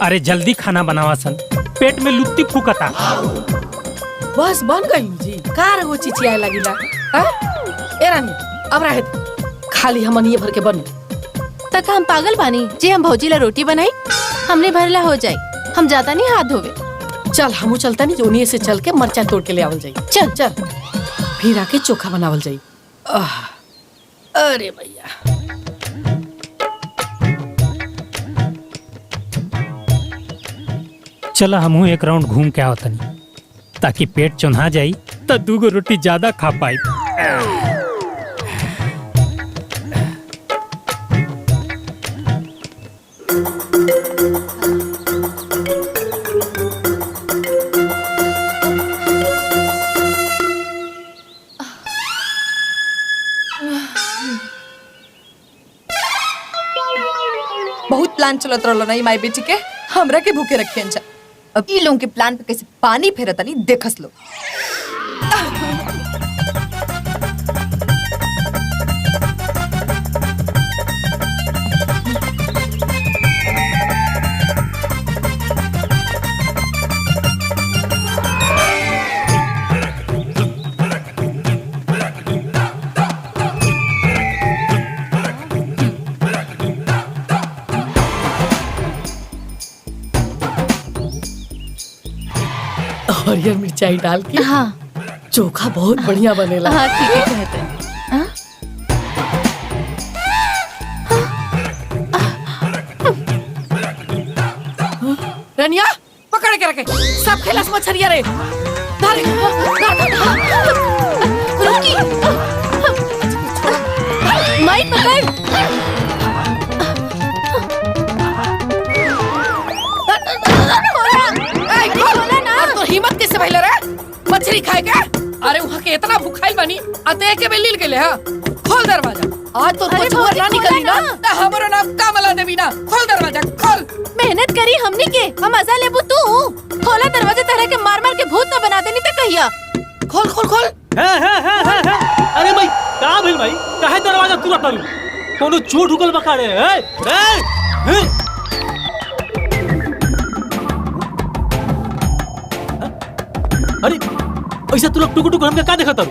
अरे जल्दी खाना बनावा सन, पेट में लुत्ती फूकता। बस बन गई जी, कार वो चिचियाए लगिला। ए रानी अब रहे खाली हमन ये भर के बने तक हम पागल बानी जी। हम भौजी ला रोटी बनाई, हमने भरला हो जाए, हम जाता नहीं हाथ धोवे। चल हमू चलता नहीं, जोनिए से चल के मरचा तोड़ के ले आवल जाई। चल चल फिर आके चोखा बनावल जाई। अरे भैया चला हमहू एक राउंड घूम के आवतनी, ताकि पेट चौंधा जाई तो 2 रोटी ज्यादा खा पाई। बहुत प्लान चलत रहलो नहीं माई बेटी के, हमरा के भूखे रखे जा। अब ई लोगों के प्लान पे कैसे पानी फेरत नहीं देखस लो। हरियर मिर्चाई डाल के हाँ चोखा बहुत बढ़िया बनेला। हाँ ठीक है कहते हैं। रनिया पकड़ के रखे, सब खेलस मछरिया रे। रुकी माई पकड़। तो हिम्मत कैसे भइले रे मछली खाए के? अरे वहाँ के इतना भूखाई बनी अते के बेलील के ले। हाँ खोल दरवाजा, आज तो कुछ और ना निकली ना तो हमारा नाम कामला देवी ना। खोल दरवाजा खोल। मेहनत करी हमनी के, हम मजा लेबू तू। खोला दरवाजा, तरह के मार मार के भूत न बना देनी तो कहिया। खोल खोल खोल। अरे भाई का भेल भाई, काहे दरवाजा तुरंत करू? कोनो चोर ढुकल बकारे है। अरे ऐसे तू लोग टुक टुक हमके का देखत हो?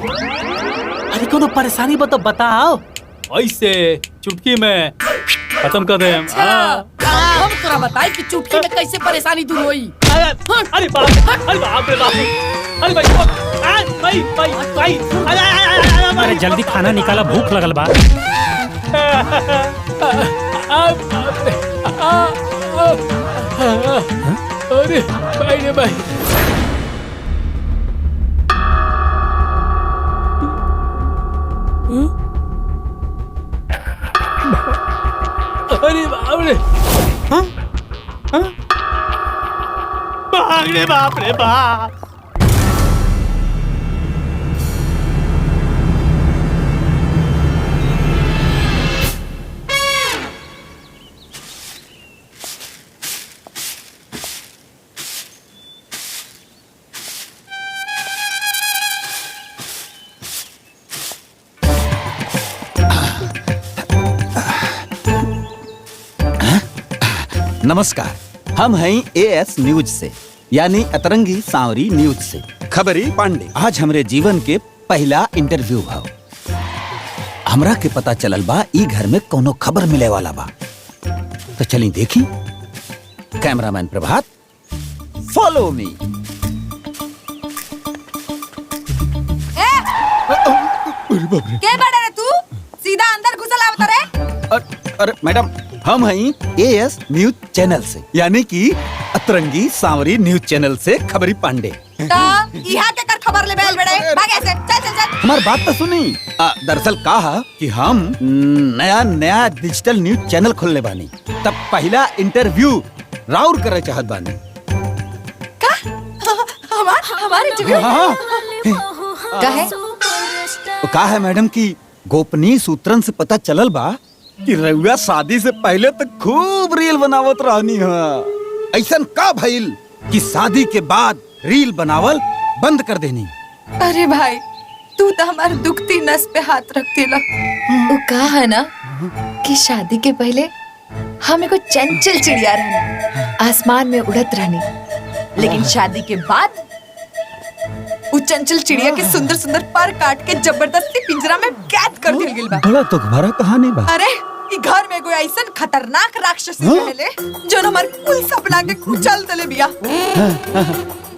अरे कोनो परेशानी बता बताओ, ऐसे चुटकी में खत्म कर दे। हम तोरा बताई कि चुटकी में कैसे परेशानी दूर होई। अरे बाप, अरे बाप रे बाप। अरे भाई अरे जल्दी खाना निकाला, भूख लगल बा। अरे भाई रे भाई, अरे बाप रे, भाग रे बाप रे बाप। नमस्कार, हम हैं AS न्यूज से, यानी अतरंगी सांवरी न्यूज से। खबरी पांडे। आज हमरे जीवन के पहला इंटरव्यू भाव। हमरा के पता चलल बा ई घर में कोनो खबर मिले वाला बा, तो चली देखी। कैमरामैन प्रभात, फॉलो मी। के बड़ा रे तू? सीधा अंदर घुसल आवत रे। अरे मैडम, हम हैं AS न्यूज चैनल से, यानी कि अतरंगी सांवरी न्यूज चैनल से। खबरी पांडे। यहाँ के कर खबर ले बैल बड़े भागे से। चल चल चल। हमारी बात तो सुनी। दरअसल कहा कि हम नया डिजिटल न्यूज चैनल खोलने बानी, तब पहला इंटरव्यू राउर करे चाहत बानी। का? हमारे जगह कहे? कहा है मैडम कि गोपनीय सूत्रन से पता चलल बा कि रउआ शादी से पहले तो खूब रील बनावत रहनी है। ऐसन का भइल कि शादी के बाद रील बनावल बंद कर देनी? अरे भाई, तू तो हमारे दुखती नस पे हाथ रख देला। वो कहा है ना कि शादी के पहले हमें को चंचल चिड़िया रहना, आसमान में उड़त रहनी, लेकिन शादी के बाद वो चंचल चिड़िया के सुंदर सुंदर पर काट के जबरदस्ती पिंजरा में कैद कर दिल गेल बा। बड़ा तो तुम्हारा कहानी बा। अरे ई घर में कोई ऐसा खतरनाक राक्षसी रहले जो हमार कुल सपना के कुचल देले बिया।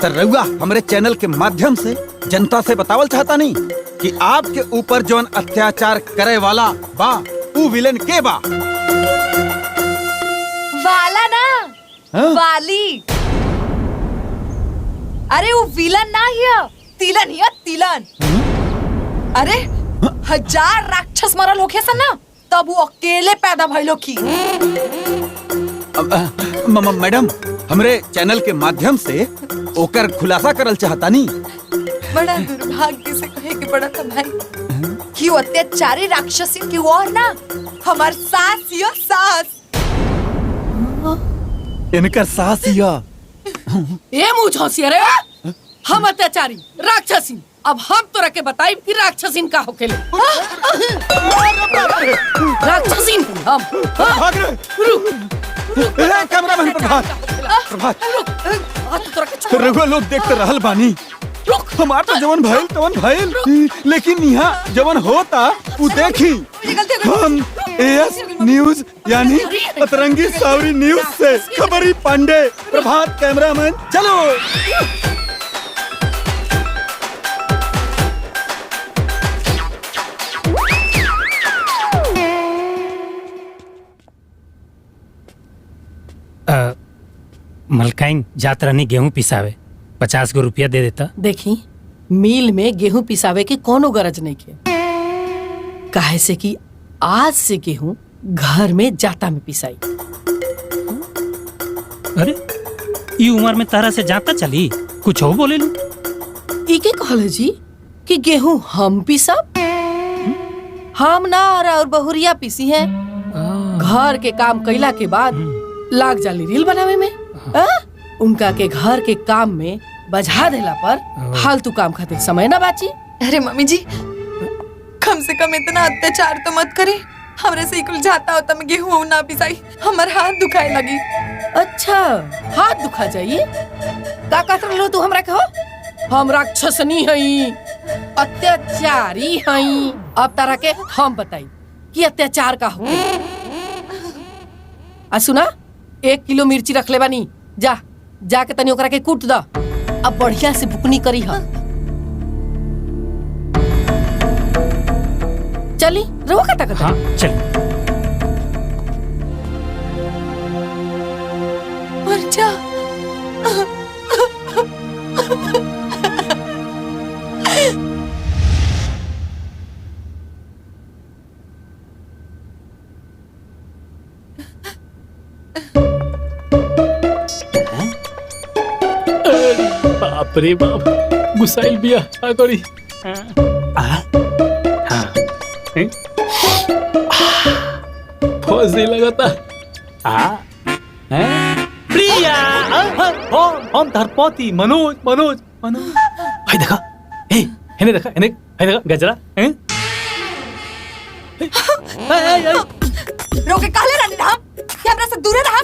तो रउआ हमरे चैनल के माध्यम से जनता से बतावल चाहता नहीं कि आपके ऊपर जौन अत्याचार करे वाला बा ऊ विलेन के बा। वाला ना वाली। अरे वो विलन ना हिया, तिलन हिया तिलन। अरे 1000 राक्षस मरल होखे सन ना, तब वो अकेले पैदा भइलो की। मैडम हमरे चैनल के माध्यम से ओकर खुलासा करल चाहता नहीं। बड़ा दुर्भाग्य से कहे के पड़ा था भाई कि वो अत्याचारी राक्षसी की और ना हमार सास या सास। इनकर सास या ए मुंह झोंसी रे, हम अत्याचारी राक्षसी। अब हम तोरा के बताई कि राक्षसीन का होखेले। राक्षसीन हम। भाग रे। रुक कैमरामैन प्रभात आज तोरा के छोड़। रउआ लोग देखते रहल बानी। रुक हमार तो जवन भइल तवन भइल, लेकिन यहाँ जवन होता वो देखी। हम एएस न्यूज यानी अतरंगी सावरी न्यूज से खबरी पांडे प्रभात कैमरामैन चलो। मलकाइन जात रहनी गेहूं पिसावे, 50 गो रुपया दे देता। देखी मिल में गेहूं पिसावे की कोनो गरज नहीं के, काहे से कि आज से गेहूं घर में जाता में पिसाई। अरे ई उम्र में तारा से जाता चली कुछ हो बोले लू। इके कहले जी कि गेहूं हम पिसब, हम ना और बहुरिया पिसी है। घर के काम कैला के बाद लाग जाली रील बनावे में। उनका के घर के काम में बजा देला पर फालतू काम खातिर समय ना बाची। अरे मम्मी जी कम से कम इतना अत्याचार तो मत करे। हमरे से इकुल जाता होता मैं गेहूं ना पिसाई, हमार हाथ दुखाए लगी। अच्छा हाथ दुखा जाइए का कहत रहलो तू हमरा कहो? हम राक्षसनी हई, अत्याचारी हई। अब तारा के हम बताई कि अत्याचार का हो। आ सुना 1 किलो मिर्ची रख ले बानी, जा जाके तनी ओकरा के कूट द। अब बढ़िया से बुकनी करी हा। चली रहो कटा कटा। हाँ चल। मर जा। बाप रे बाप, गुसाइल बिया का करी। फौज नहीं लगता। प्रिया हम तार पति मनोज मनोज मनोज। हाय देखा, ए हेने देखा, हेने हाय देखा गजरा। रोके काले रानी ना कि हमरा से दूर रहा।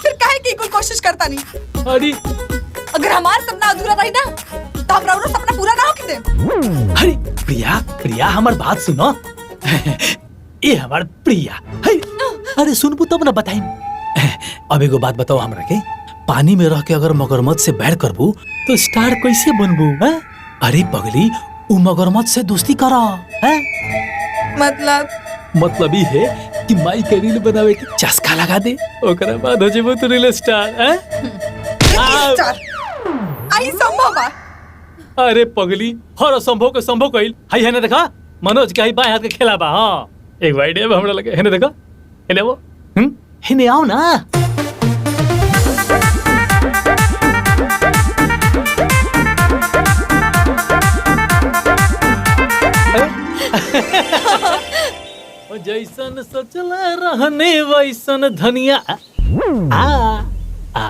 फिर काहे की कोई कोशिश करता नहीं। अरे अगर हमार सपना अधूरा रही ना तो हमरा वो सपना पूरा ना हो के दे। अरे प्रिया प्रिया हमार बात सुनो। ये हमार प्रिया है। अरे सुनबू तब ना बताई। अब एगो बात बताओ हमरा के, पानी में रह के अगर मगरमच्छ से बैर करबू तो स्टार कैसे बनबू? अरे पगली उ मगरमच्छ से दोस्ती करा है। मतलब ही है कि माई के रील बनावे के चस्का लगा दे, ओकरा बाद हो जेबो तू रील स्टार। आई संभव बा। अरे पगली हर असंभव के संभव कइल। हाय हेने देखा मनोज के हाई बाएं हाथ के खेला बा। हां एक आइडिया हमरा लगे। हेने देखा, हेने वो हेने आओ ना। जैसन सोचला रहने वैसन धनिया आ आ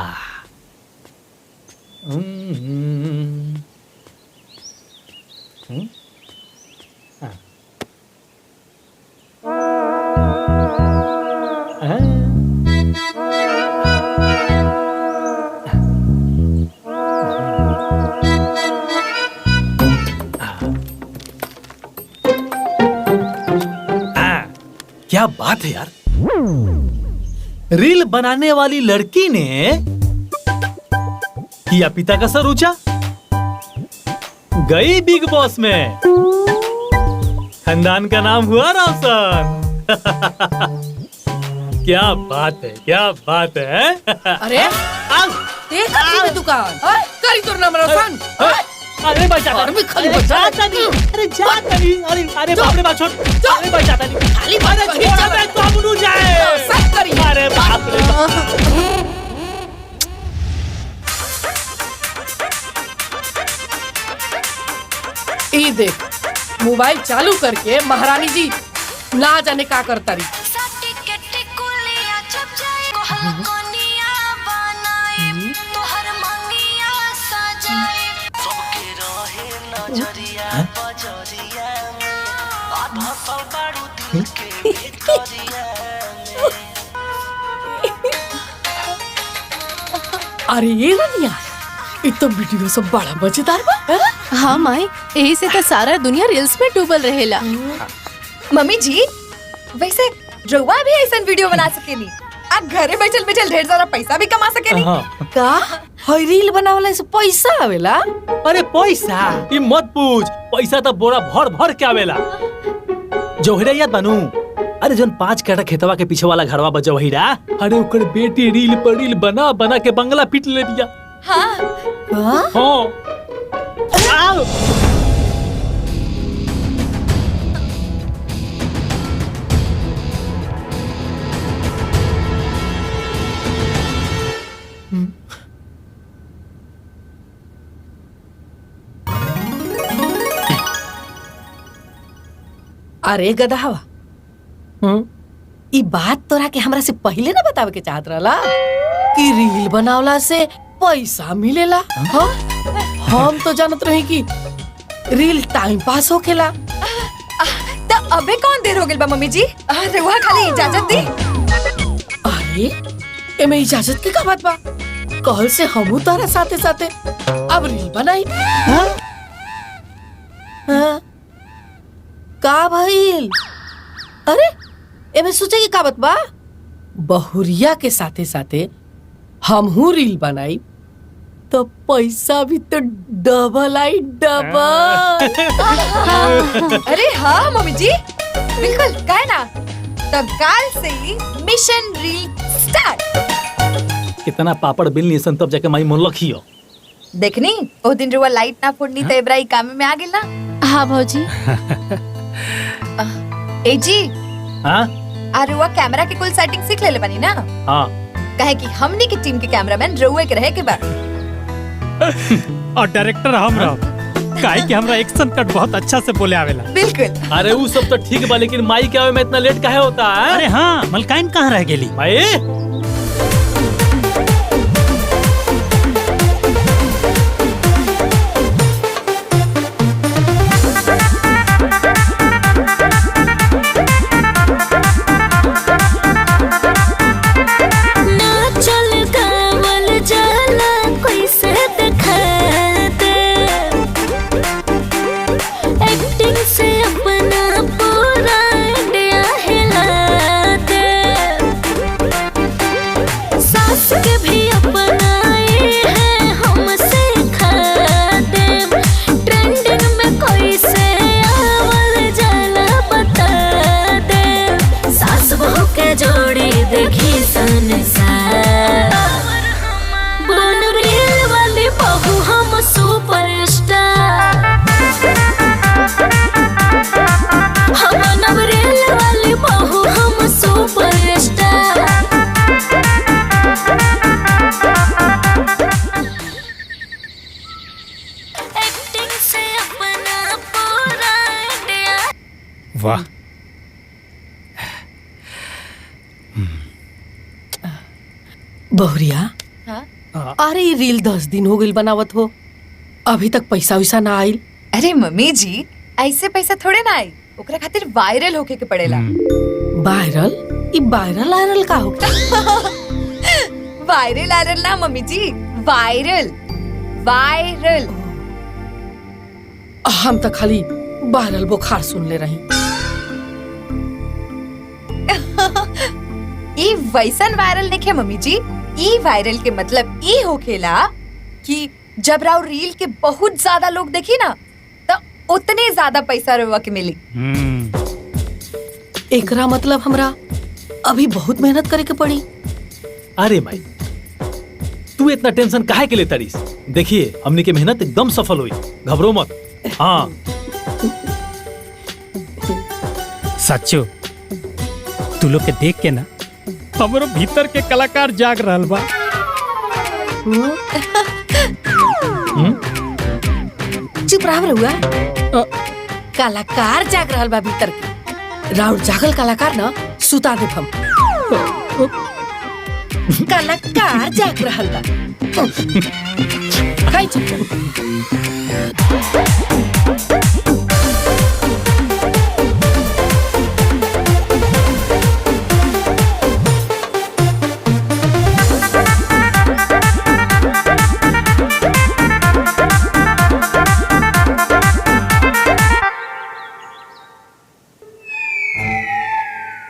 क्या बात है यार, रील बनाने वाली लड़की ने किया पिता का सर ऊंचा, गई बिग बॉस में, खानदान का नाम हुआ रोशन। क्या बात है, क्या बात है। अरे देख अच्छी दुकान करी तो ना रोशन। अरे भाई जाता और भी खाली बचा नहीं, अरे जाता नहीं, अरे बाप रे बाप, छोड़, अरे भाई जाता नहीं, खाली बात अरे छोड़ बे, तो अब उड़ जाए, सब करी। अरे बाप रे बाप। ये देख मोबाइल चालू करके महारानी जी ना जाने का करता रही। अरे ये रनिया, ये तो वीडियो सब बड़ा मजेदार बा। हाँ माई, यही से तो सारा दुनिया रील्स में डूबल रहेला। मम्मी जी वैसे रउआ भी ऐसा वीडियो बना सकेनी, आप घरे बैठल बैठल ढेर सारा पैसा भी कमा सकेनी। का हई रील बनावला से पैसा आवेला? अरे पैसा ये मत पूछ, पैसा तो बोरा भर भर के आवेला। जोहरा याद बनू, अरे जोन 5 कट्ठा खेतवा के पीछे वाला घरवा बजा वहीरा, अरे ओकर बेटी रील पर रील बना बना के बंगला पीट ले दिया। हाँ हाँ आओ। अरे गधावा, ई बात तोरा के हमरा से पहले ना बतावे के चाहत रहला कि रील बनावला से पैसा मिलेला। हाँ? हम तो जानत रही कि रील टाइम पास होखेला। तो अबे कौन देर हो गइल बा मम्मी जी, रउआ खाली इजाजत दी। अरे एमे इजाजत की का बात बा? कल से हमू तारा साथे साथे अब रील बनाई। हाँ? हाँ? का भइल? अरे एमे सोचे की का बात बा? बहुरिया के साथे साथे हमहू रील बनाई तो पैसा भी तो डबल आई, डबल। अरे हाँ मम्मी जी बिल्कुल, कहे ना। तब काल से ही मिशन रील स्टार्ट। कितना पापड़ बिल नहीं सन तब जाके माई मन लखियो। देखनी ओ दिन रुआ लाइट ना फोड़नी तो इब्राही काम में आ गेल ना। हाँ भौजी। ए जी हाँ आ रुआ कैमरा के कुल सेटिंग सीख ले बनी ना। हाँ कहे कि हमनी की टीम के कैमरामैन रउए के रहे के बा। और डायरेक्टर हम रहो, काहे कि हमरा एक्शन कट बहुत अच्छा से बोले आवेला। बिल्कुल। अरे वो सब तो ठीक बा, लेकिन माई के आवे में इतना लेट काहे होता है? अरे हाँ, मलकाइन कहाँ रह गेली? माई वाह, बहुरिया। हाँ? अरे ये रील 10 दिन हो गइल बनावत हो, अभी तक पैसा वैसा ना आइल। अरे मम्मी जी ऐसे पैसा थोड़े ना आई, ओकरा खातिर वायरल होके के पड़ेला। वायरल? ई वायरल आयरल का होता? वायरल आयरल ना मम्मी जी, वायरल वायरल। हम तो खाली वायरल बुखार सुन ले रही। ई वैसन वायरल नहीं है मम्मी जी। ई वायरल के मतलब ई होखेला कि जब राव रील के बहुत ज्यादा लोग देखी ना तो उतने ज्यादा पैसा रवा के मिली। एकरा मतलब हमरा अभी बहुत मेहनत करे के पड़ी। अरे भाई तू इतना टेंशन काहे के लिए तड़ीस? देखिए हमने की मेहनत एकदम सफल हुई, घबरो मत। हाँ सच्चो तू लोग के देख के ना हमरो भीतर के कलाकार जाग रहल बा। चुप रह रहुआ। कलाकार जाग रहल बा भीतर के। राउर जागल कलाकार ना सुता दे हम। कलाकार जाग रहल बा। खाई चुप।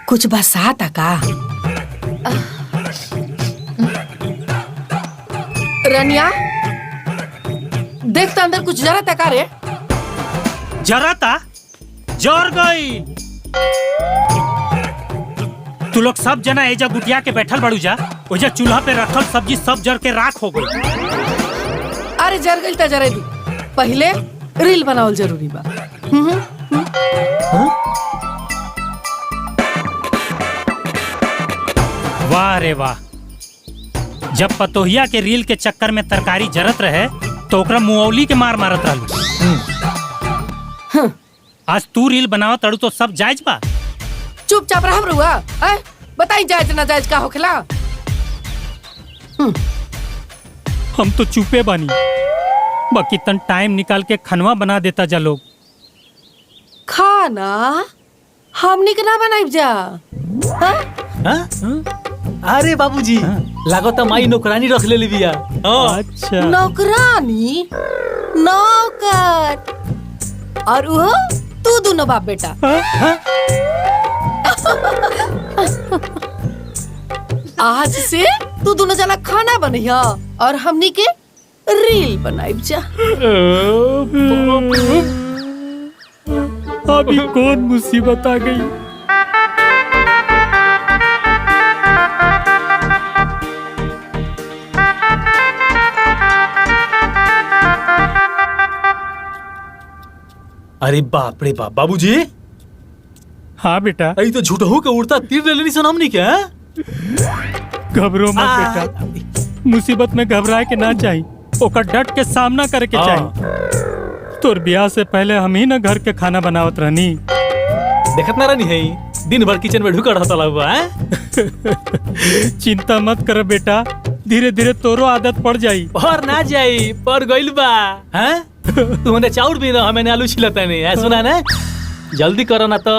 कुछ बसात का रनिया देख तो अंदर कुछ जरा तका रे। जरा था जर गई। तू लोग सब जना एजा गुटिया के बैठल बड़ू जा, ओजा चूल्हा पे रखल सब्जी सब जर के राख हो गई। अरे जर गई त जरे दी, पहले रील बनावल जरूरी बा। वाह रे वाह, जब पतोहिया के रील के चक्कर में तरकारी जरत रहे तो ओकरा मुऔली के मार मारत रहलू। आज तू रील बनावत अड़ू तो सब जायज बा। चुपचाप रह रुआ। बताई जायज ना जायज का होखला। हम तो चुपे बानी, बाकी तन टाइम निकाल के खनवा बना देता जा लोग। खाना हमनी के ना बनाई जा। अरे बाबूजी लागत माई नौकरानी रख ले बिया। अच्छा नौकरानी नौकर और वो तू दोनों बाप बेटा। आज से तू दोनों जना खाना बनैया और हमनी के रील बनाइब जा। अभी कौन मुसीबत आ गई। अरे बाप रे बाप बाबूजी। हाँ बेटा। अरे तो झूठहू के उड़ता तीर ले लेनी सन हमनी क्या? घबरो मत बेटा, मुसीबत में घबराए के ना चाहिए, ओकर डट के सामना करे के चाहिए। तोर ब्याह से पहले हम ही ना घर के खाना बनावत रहनी। देखत ना रहनी है दिन भर किचन में ढुका रहता हुआ है। चिंता मत कर बेटा, धीरे धीरे तोरो आदत पड़ जाई। और ना जाई पर गइल बा। हैं तू हने चाउर भी ना हमें आलू छिलता नहीं है। सुना ना जल्दी करो ना तो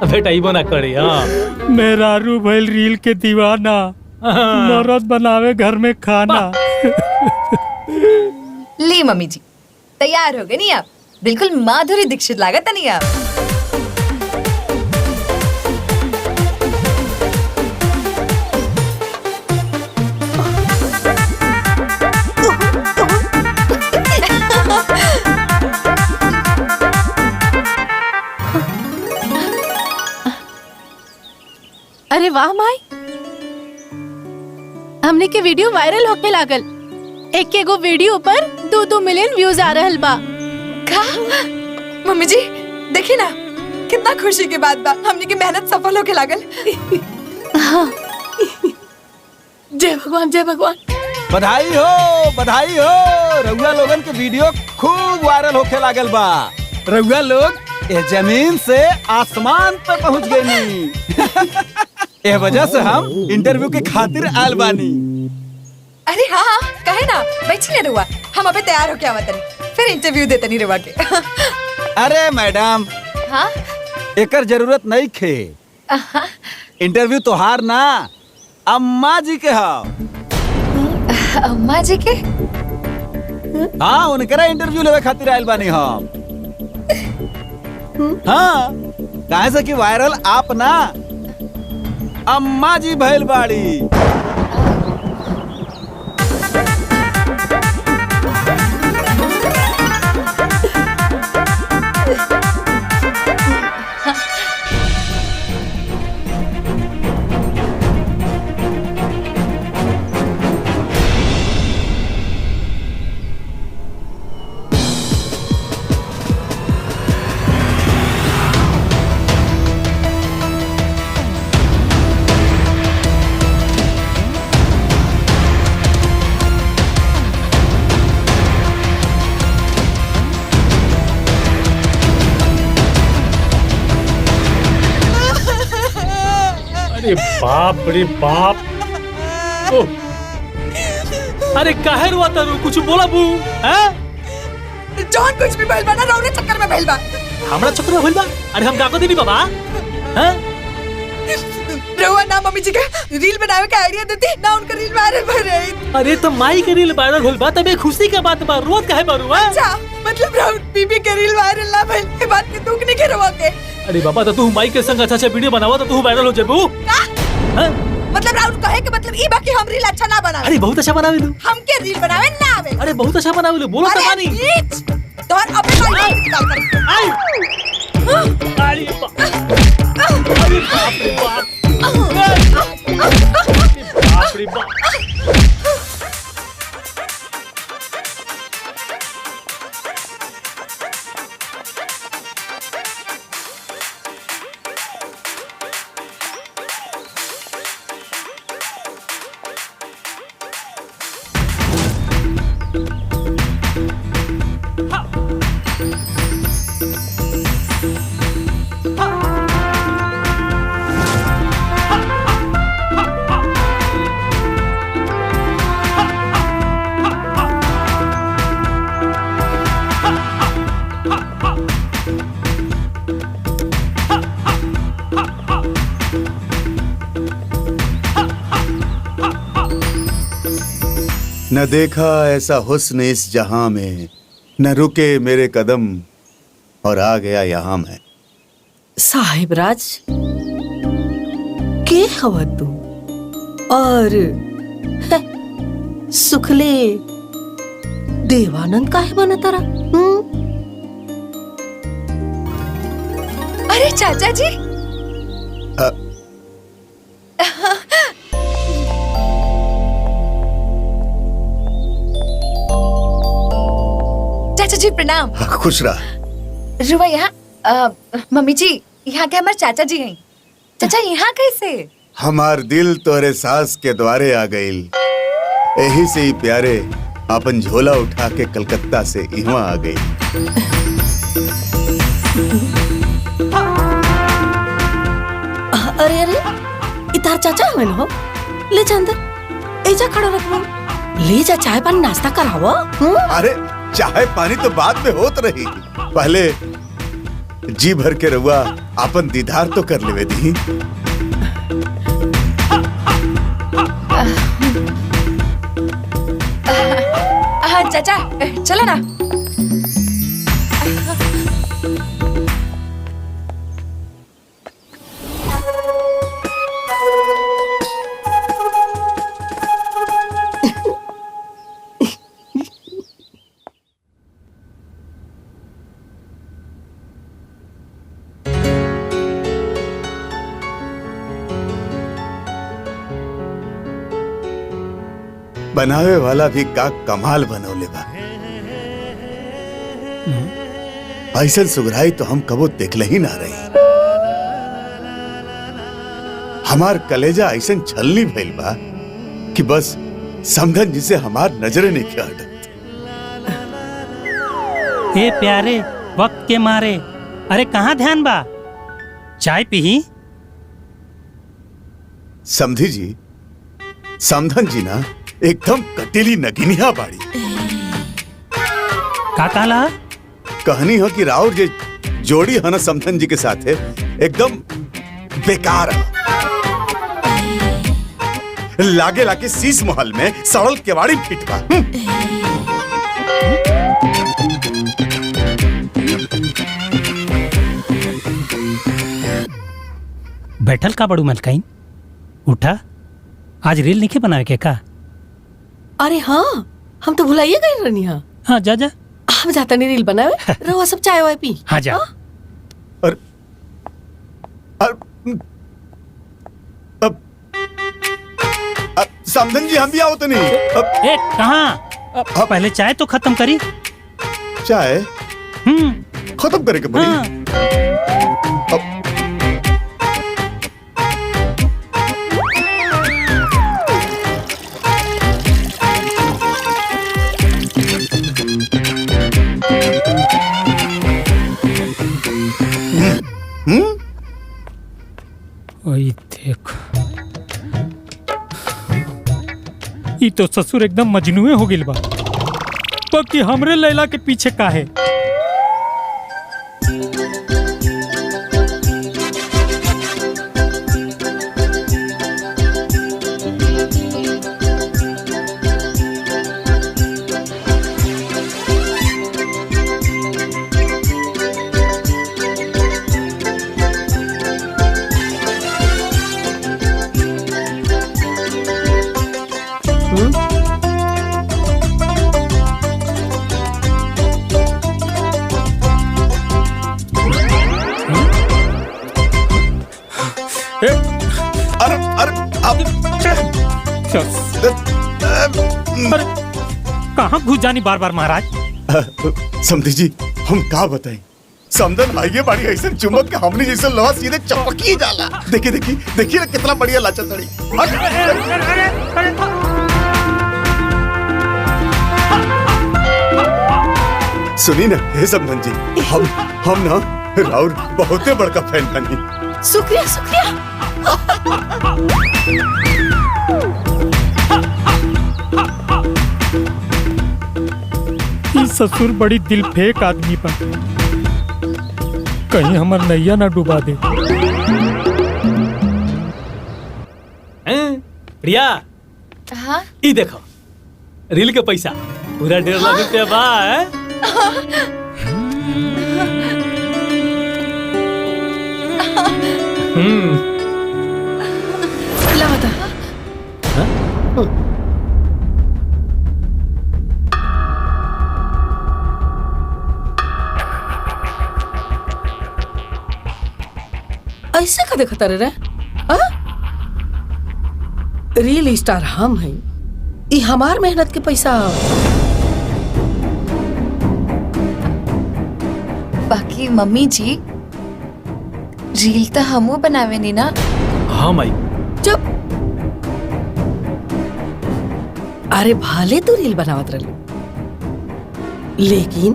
बेटा इबो ना करे। हां मेहरारू भइल रील के दीवाना, मरद बनावे घर में खाना। ली मम्मी जी तैयार हो गए नहीं आप? बिल्कुल माधुरी दीक्षित लागत नहीं आप। अरे वाह माई, हमने के वीडियो वायरल होके लागल। एक एगो वीडियो पर 2-2 मिलियन व्यूज आ रहल बा। का मम्मी जी देखी ना कितना खुशी के बात बा। हमने की मेहनत सफल होके लागल। जय भगवान जय भगवान। बधाई हो बधाई हो। रउआ लोगन के वीडियो खूब वायरल होके लागल बा। रउआ लोग ये जमीन से आसमान पर पहुंच गए। ए वजह से हम इंटरव्यू के खातिर आयल बानी। अरे हाँ हाँ कहे ना बैठी ना रुआ, हम अबे तैयार हो क्या मतनी फिर इंटरव्यू देते नहीं रुआ के। अरे मैडम हाँ एकर जरूरत नहीं खे। इंटरव्यू तोहार ना अम्मा जी के हा। अम्मा जी के? हाँ उनकरा इंटरव्यू लेवे खातिर आयल बानी हम। हाँ काहे से कि वायरल आप ना अम्मा जी भैल बाड़ी। अरे बाप रे बाप। ओ, अरे काहे रुआ तारू? कुछ बोला बू? हैं? जॉन कुछ भी भइल बा ना, रौरे चक्कर में भइल बा। हमरा चक्कर में भइल बा? अरे हम काको देनी बाबा? हैं? रहुआ ना मम्मी जी के रील बनावे का आइडिया देती ना, उनका रील वायरल भर रही। अरे तो माई के रील वायरल भइल बा तबे खुशी के बात बा, रोत काहे बारू? हैं? अच्छा मतलब राउर बीबी के रील वायरल ना भइल के बात के दुख नहीं के रवा के। अरे बाबा तो तू माई के संग अच्छा वीडियो बनावा तो तू वायरल हो जेबू। हैं? मतलब राउर कहे के मतलब ई बा कि हम रील अच्छा ना बनावे। अरे बहुत अच्छा बनावे तू। हमके रील बनावे ना आवे। अरे बहुत अच्छा बनावे, बोलो तो मानी। तोहर अबे माई निकाल कर। आई अरे बाप रे बाप। बाप रे बाप। न देखा ऐसा हुस्न इस जहां में, न रुके मेरे कदम और आ गया यहाँ मैं। साहिब राज के हवा तू और सुखले देवानंद काहे बना तारा? अरे चाचा जी चाचा जी प्रणाम। खुश रहा। रुआ यहाँ मम्मी जी यहाँ के हमारे चाचा जी हैं। चाचा यहाँ कैसे? हमार दिल तोरे सास के द्वारे आ गईल, यही से ही प्यारे अपन झोला उठा के कलकत्ता से यहाँ आ गई। अरे अरे इतार चाचा हमें हो, ले जा अंदर, एजा खड़ा रखो, ले जा चाय पानी नाश्ता करावो। अरे चाय पानी तो बाद में होत रही, पहले जी भर के रहुआ अपन दीदार तो कर लेवे दी। हाँ चाचा चलो ना। बनावे वाला भी का कमाल बनौले बा। ऐसन सुगराई तो हम कबो देखले ही ना रही। हमार कलेजा ऐसन छलनी भइल बा कि बस समझन जिसे हमार नजरे नहीं हटत। हे प्यारे वक्त के मारे, अरे कहाँ ध्यान बा? चाय पी। समझी जी, समधन जी ना एकदम कटीली नगिनिया बाड़ी। का काला? कहानी है कि राउर जे जोड़ी है ना समधन जी के साथ है एकदम बेकार है। लागे लागे शीश महल में सड़ल केवाड़ी फिटवा। बैठल का बड़ू मलकाइन, उठा, आज रील नहीं बनाए के का? अरे हाँ, हम तो भुलाइए गए रहनी। हाँ हाँ, जा जा। हम जाता नहीं रील बनावे। रहुआ सब चाय वाय पी। हाँ जा। और समधन जी हम भी आओ तो नहीं। ए कहाँ? पहले चाय तो खत्म करी। चाय खत्म करे के पड़ी। हाँ। ओए देखो, ई तो ससुर एकदम मजनुए हो गिल बा। बाकी हमरे लैला के पीछे का है? अरे अरे अरे कहाँ घुस जानी बार बार महाराज? समधी जी हम का बताएं। समधन आइए बड़ी ऐसे चुमक के हमने जैसे लोहा सीधे चपकी जाला। देखिए देखिए देखिए ना कितना बढ़िया लाचा तड़ी। सुनी ना हे समधन जी, हम ना राउर बहुते बड़का फैन बनी। शुक्रिया शुक्रिया। ई ससुर बड़ी दिल फेंक आदमी पर, कहीं हमार नैया ना डुबा दे। प्रिया, हाँ ई देखो रील के पैसा पूरा 1.5 लाख रुपया बा। ला बता। ऐसे का देखता रे? रियल स्टार हम हैं, ई हमार मेहनत के पैसा। बाकी मम्मी जी रील तो हमू बनावे नी ना। हाँ माई। चुप। अरे भाले तू रील बनावत रही, लेकिन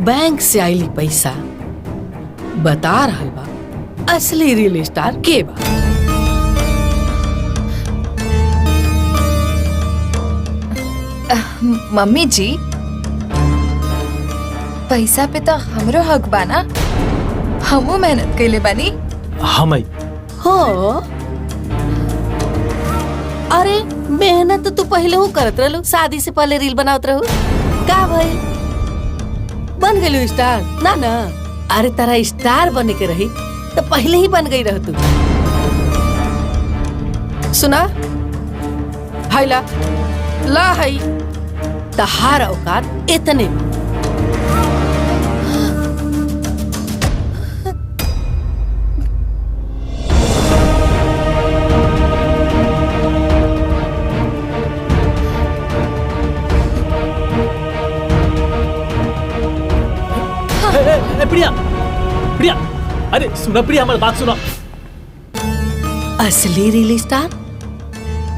बैंक से आईली पैसा बता रहल बा असली रील स्टार के बा। मम्मी जी पैसा पे तो हमरो हक बा ना, हमू मेहनत कैले बानी। हाँ माई। हो अरे मेहनत तो तू पहले हो करत रहलू, शादी से पहले रील बनावत रहू। का भाई बन गई स्टार ना? ना अरे तारा स्टार बने के रही तो पहले ही बन गई रह तू। सुना हाय ला हाय तहार औकात इतने। प्रिया प्रिया, अरे सुना प्रिया, हमारी बात सुना। असली रील स्टार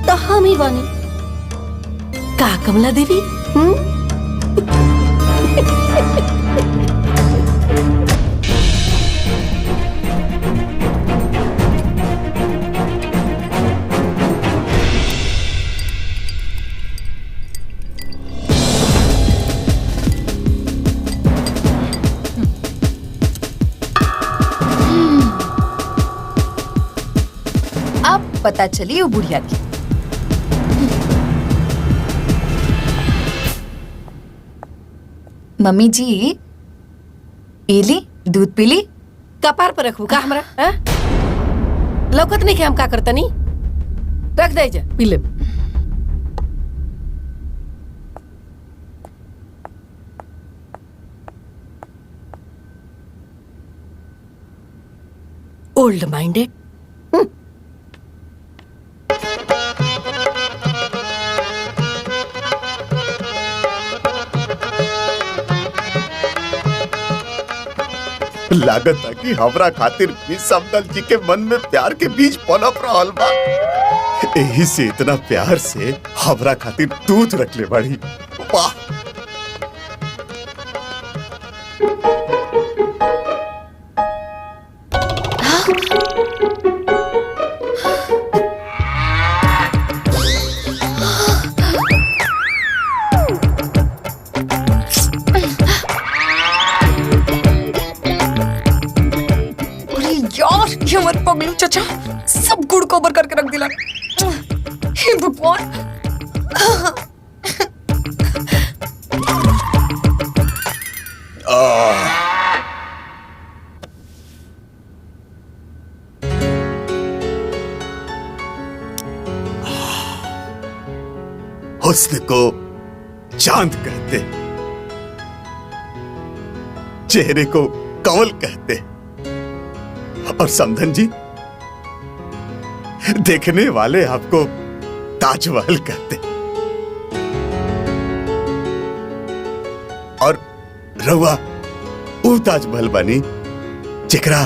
तो हम ही बनी का कमला देवी। अब पता चली वो बुढ़िया की। मम्मी जी पीली दूध पीली। कपार पर रखू का हमरा? लौकत नहीं कि हम का करता नहीं? रख दे जा पी ले। Old minded. लागत था कि हमरा खातिर भी समदल जी के मन में प्यार के बीज पनप रहल बा। यही से इतना प्यार से हमरा खातिर दूध रख ले बड़ी। वाह। ये मत पगलू चाचा, सब गुड़ को ऊपर करके रख दिला। हे भगवान। हुस्न को चांद कहते, चेहरे को कमल कहते, और समधन जी देखने वाले आपको ताजमहल कहते। और रउआ वो ताजमहल बनी जेकरा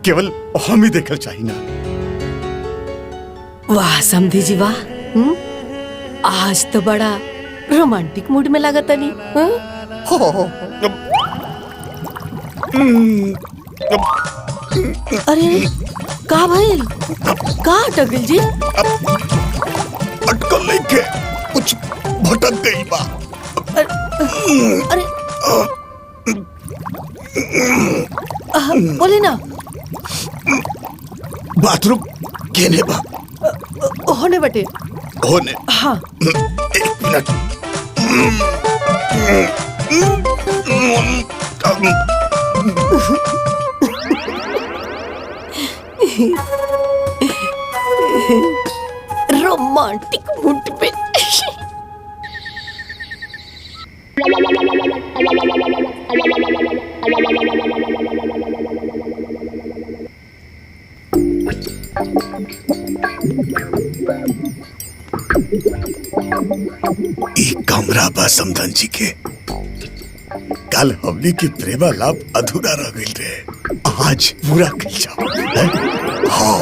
केवल हम ही देखल चाहिए ना। वाह समधी जी वाह। आज तो बड़ा रोमांटिक मूड में लगा तनी। अरे का भइल? का अटकल जी? अटकल नहीं के, कुछ भटक गई बा। अरे बोले ना। बाथरूम केने बा? होने बटे। होने। हाँ। एक मिनट। रोमांटिक मूड पे। कमरा बा समधन जी के। कल हमने के प्रेमा लाभ अधूरा रह गई रहे, आज पूरा कर जाओ। हाँ।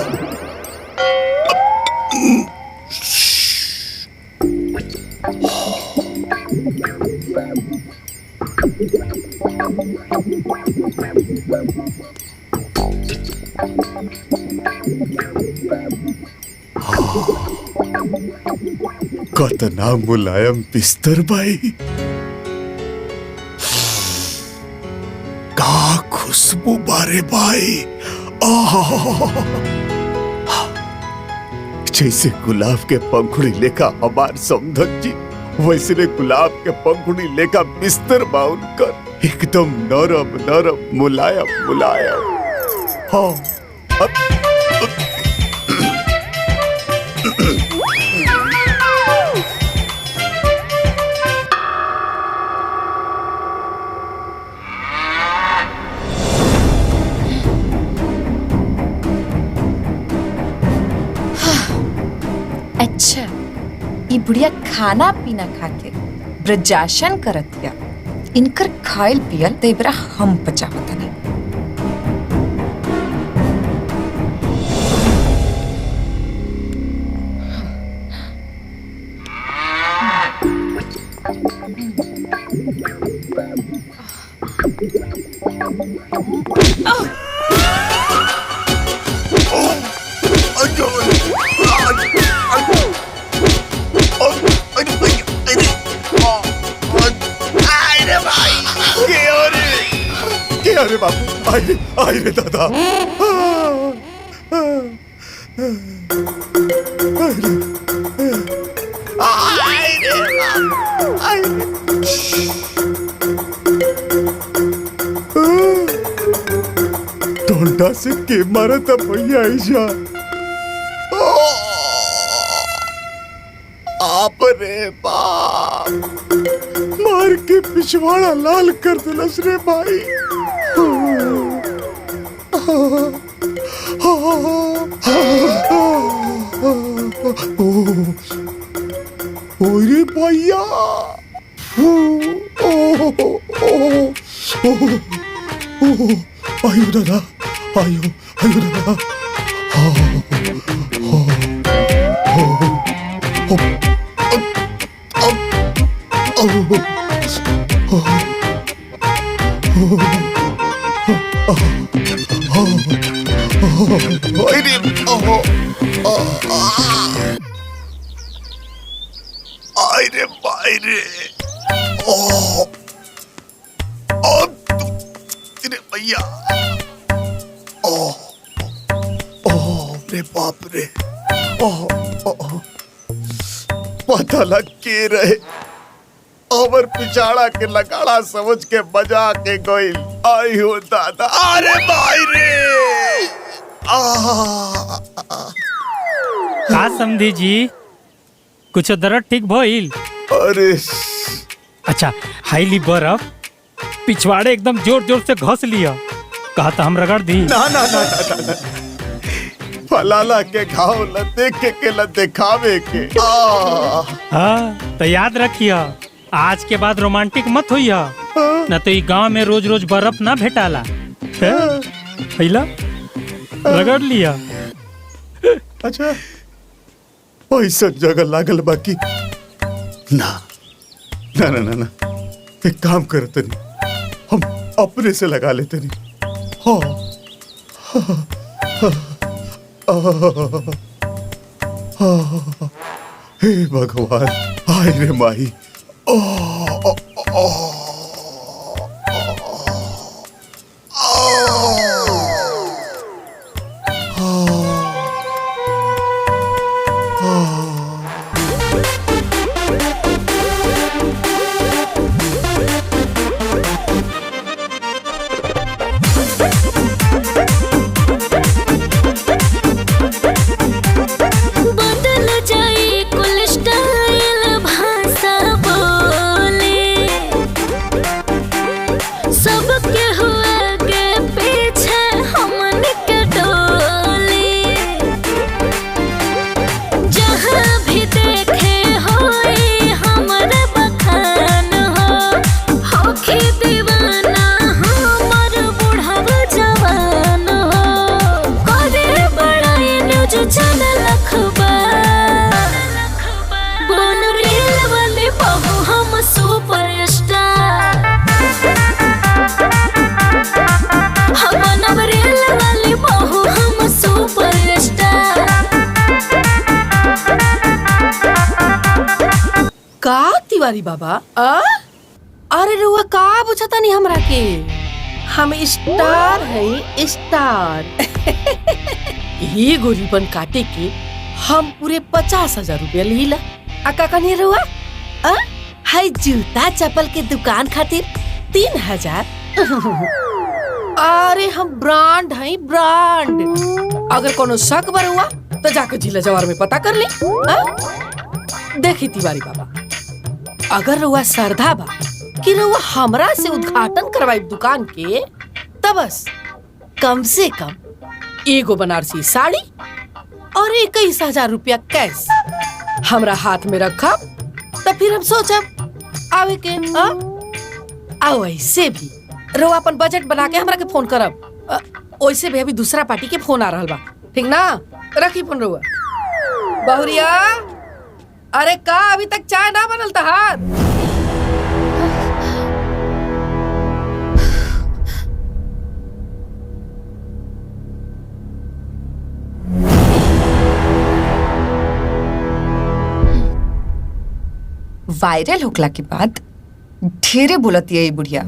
कतना मुलायम बिस्तर भाई, का खुशबू बारे भाई। जैसे गुलाब के पंखुड़ी लेखा हमार समधन जी, वैसे गुलाब के पंखुड़ी लेखा बिस्तर बाउन कर एकदम नरम नरम मुलायम मुलायम। हाँ। अच्छा, ये बुढ़िया खाना पीना खाके ब्रजाशन करत या इनकर खाइल पियल ते बरा हम पचावत नहीं। अरे बाबू, आई रे दादा। टोंडा से के मारा था भैया ऐसा। बाप रे बाप, मार के पिछवाड़ा लाल कर दिलस रे भाई। ओरे भैया, आयु दादा, आयु आयु दादा। अरे बायरे, भैया, रे बाप रे, पता लग के रहे, अमर पिछाड़ा के लगाड़ा समझ के बजा के गोइल। आई हो दादा, अरे भाई रे। का समझी जी, कुछ दर्द ठीक भइल? अरे अच्छा, हाईली बर्फ पिछवाड़े एकदम जोर जोर से घस लिया, कहा था हम रगड़ दी। ना ना ना ना ना, फलाला के घाव ल देखे के ल दिखावे के। हाँ तो याद रखिया, आज के बाद रोमांटिक मत होइया, न तो ये गांव में रोज रोज बर्फ ना भेटाला। पहला रगड़ लिया। अच्छा, ऐसा जगह लागल बाकी ना ना ना ना ना, एक काम करते नहीं, हम अपने से लगा लेते नहीं। हे भगवान, आय रे माही। तिवारी बाबा, अरे रुआ का बुझता नहीं हमरा के, हम स्टार है स्टार। ये गोरीबन काटे के हम पूरे 50,000 रुपया लीला। का कहनी रुआ? हाय जूता चप्पल के दुकान खातिर 3,000। अरे हम ब्रांड है ब्रांड। अगर कोनो शक बरुआ तो जाकर जिला जवार में पता कर ले। देखी तिवारी बाबा, अगर रुआ श्रद्धा बा कि रुआ हमरा से उद्घाटन करवाई दुकान के, तब बस कम से कम एगो बनारसी साड़ी और 21,000 रुपया कैश हमरा हाथ में रखब, तो फिर हम सोचब आवे के। आओ ऐसे भी रुआ अपन बजट बना के हमरा के फोन करब। वैसे भी अभी दूसरा पार्टी के फोन आ रहा बा, ठीक ना? रखी फोन रुआ। बहुरिया, अरे का अभी तक चाय ना बनल तहार? वायरल होखला के बाद ढेरे बोलती है ये बुढ़िया।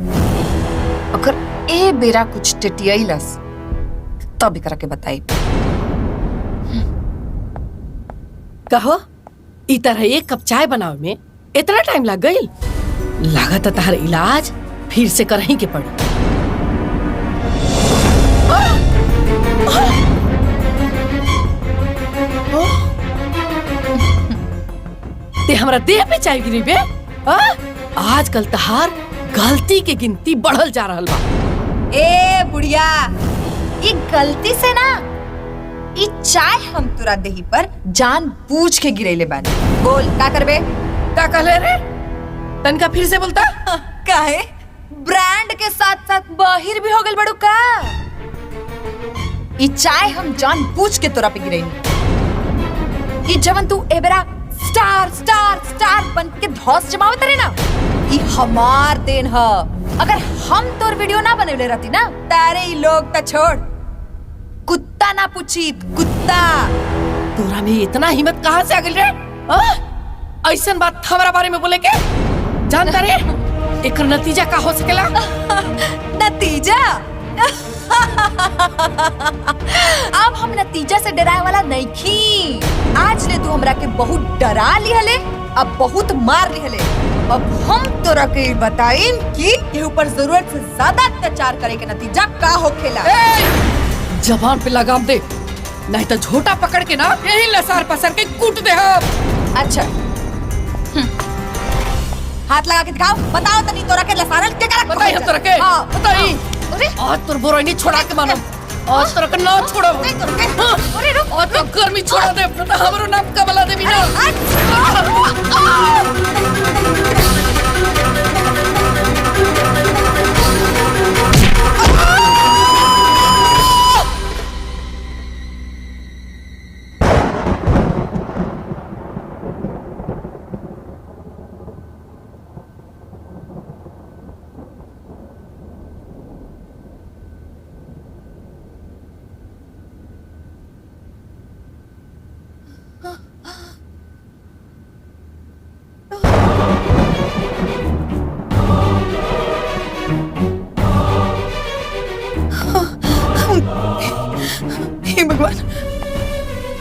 अगर ए बेरा कुछ टिटियाइलस तब एकरा के बताई। कहो, ई तरह एक कप चाय बनावे में इतना टाइम लग गई? लागत तहर इलाज फिर से करही के पड़ी। ते हमरा देह पे चाय गिरी बे। आजकल तहार गलती के गिनती बढ़ल जा रहल बा। ए बुढ़िया, ये गलती से ना, ये चाय हम तुरा देही पर जान बूझ के गिरेले बानी। बोल का करबे? का कहले रे? तनका फिर से बोलता। काहे ब्रांड के साथ साथ बाहिर भी हो गल बड़ू का? ये चाय हम जान बूझ के तोरा पे गिरेनी। ये जवन तू एबरा स्टार स्टार स्टार बन के धौस जमावत रहे ना, ये हमार देन ह। अगर हम तोर वीडियो ना बनवले रहती ना, तारे ही लोग त छोड़, कुत्ता ना पूछी, कुत्ता। तोरा में इतना हिम्मत कहाँ से आ गई रे? ऐसन बात हमारा बारे में बोले के? जानता रे एकर नतीजा का हो सकेला? नतीजा? अब हम नतीजा से डराए वाला नहीं खी। आज ले तू हमरा के बहुत डरा लिहले, अब बहुत मार लिहले। अब हम तोरा के बताइम कि ये ऊपर जरूरत से ज्यादा अत्याचार करे के नतीजा का होखेला। जबान पे लगाम दे, नहीं तो झोटा पकड़ के ना यही लसार पसर के कूट दे हम। अच्छा, हाथ लगा के दिखाओ, बताओ तनी तोरा के लसारल के करा? बताई हम तोरा के। हाँ बताई। अरे आज तोर बोरा नहीं छोड़ा के मानो, आज तोरा के ना छोड़ो। अरे रुक, आज तो गर्मी छोड़ा दे, तो हमरो नाम कमला देवी ना। हे भगवान,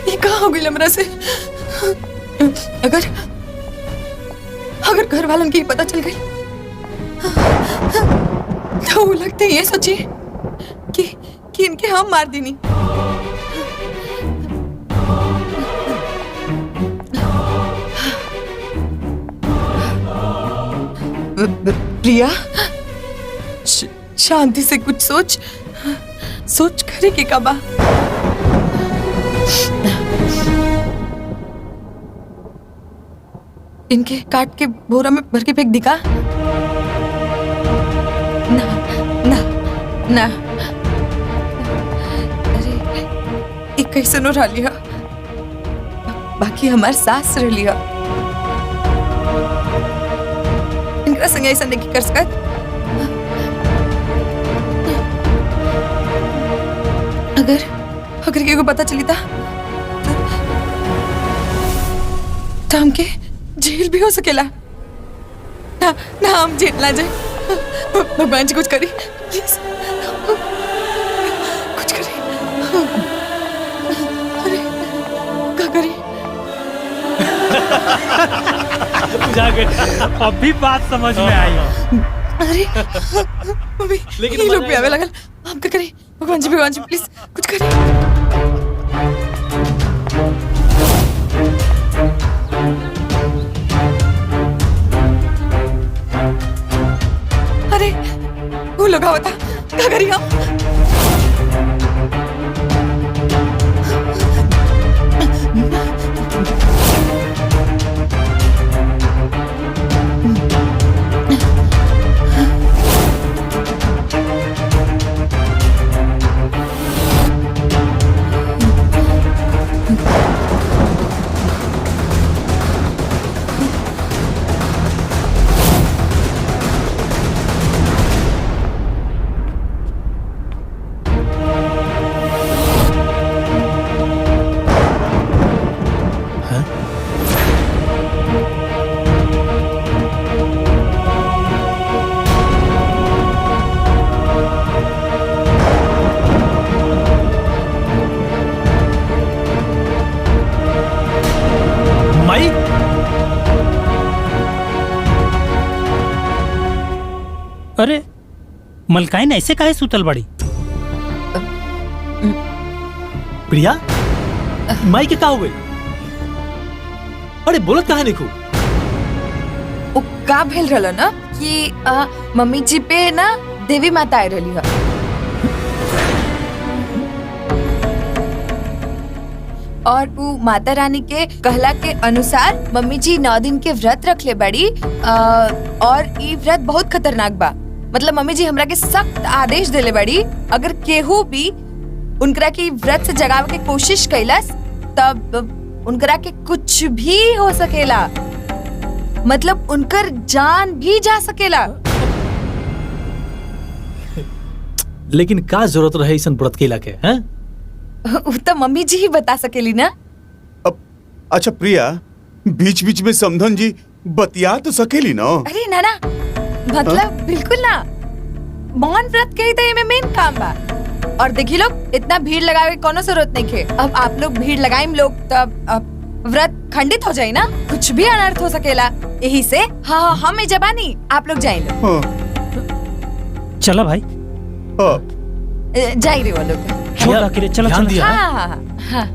ये कहाँ हो गई हमरा से? अगर घर वालों की पता चल गई तो वो लगते ये सोचे कि इनके हम मार देनी। प्रिया, शांति से कुछ सोच करे के काबा। इनके काट के बोरा में भर के फेंक दिखा। ना ना ना, अरे एक कैसे नो रह लिया, बाकी हमार सास रह लिया। इनका संग ऐसा नहीं कर सकत। अगर किसी को पता चली था तो हमके जेल भी हो सकेला ना हम जेल ना जाए। भगवान जी कुछ करी प्लीज, कुछ करी। अरे क्या करी? अब भी बात समझ में आई। अरे मम्मी, ये लोग भी आवे लगल। हम क्या करी? भगवान जी प्लीज कुछ करी। अरे वो लोग आवता, क्या करी हम? अरे मलकाइन ऐसे काहे सुतल बड़ी? प्रिया, माई के का हो गई? अरे बोलत कहा नहीं खूब? उ का भेल रहलो ना कि मम्मी जी पे ना देवी माता आए रहली है। और वो माता रानी के कहला के अनुसार मम्मी जी 9 दिन के व्रत रख ले बड़ी। और ये व्रत बहुत खतरनाक बा। मतलब मम्मी जी हमरा के सख्त आदेश देले बड़ी, अगर केहू भी उनकरा की व्रत से जगावे के कोशिश कैलस तब उनकरा के कुछ भी हो सकेला, मतलब उनकर जान भी जा सकेला। लेकिन का जरूरत रहे ऐसा व्रत केला के? हैं? वो तो मम्मी जी ही बता सकेली ना। अब अच्छा प्रिया, बीच बीच में समधन जी बतिया तो सकेली ना? अरे नाना, मतलब बिल्कुल ना। मौन व्रत के ही तो ये मेन काम बा। और देखी लोग, इतना भीड़ लगावे के कोनो जरूरत नहीं है। अब आप लोग भीड़ लगाइम लोग तब व्रत खंडित हो जाए ना, कुछ भी अनर्थ हो सकेला। यही से हाँ हम जबानी, आप लोग जाए लो। हाँ, चलो भाई, हाँ। जाए रे वो लोग। छोड़ के चलो ध्यान चलो। दिया। हाँ हाँ हाँ।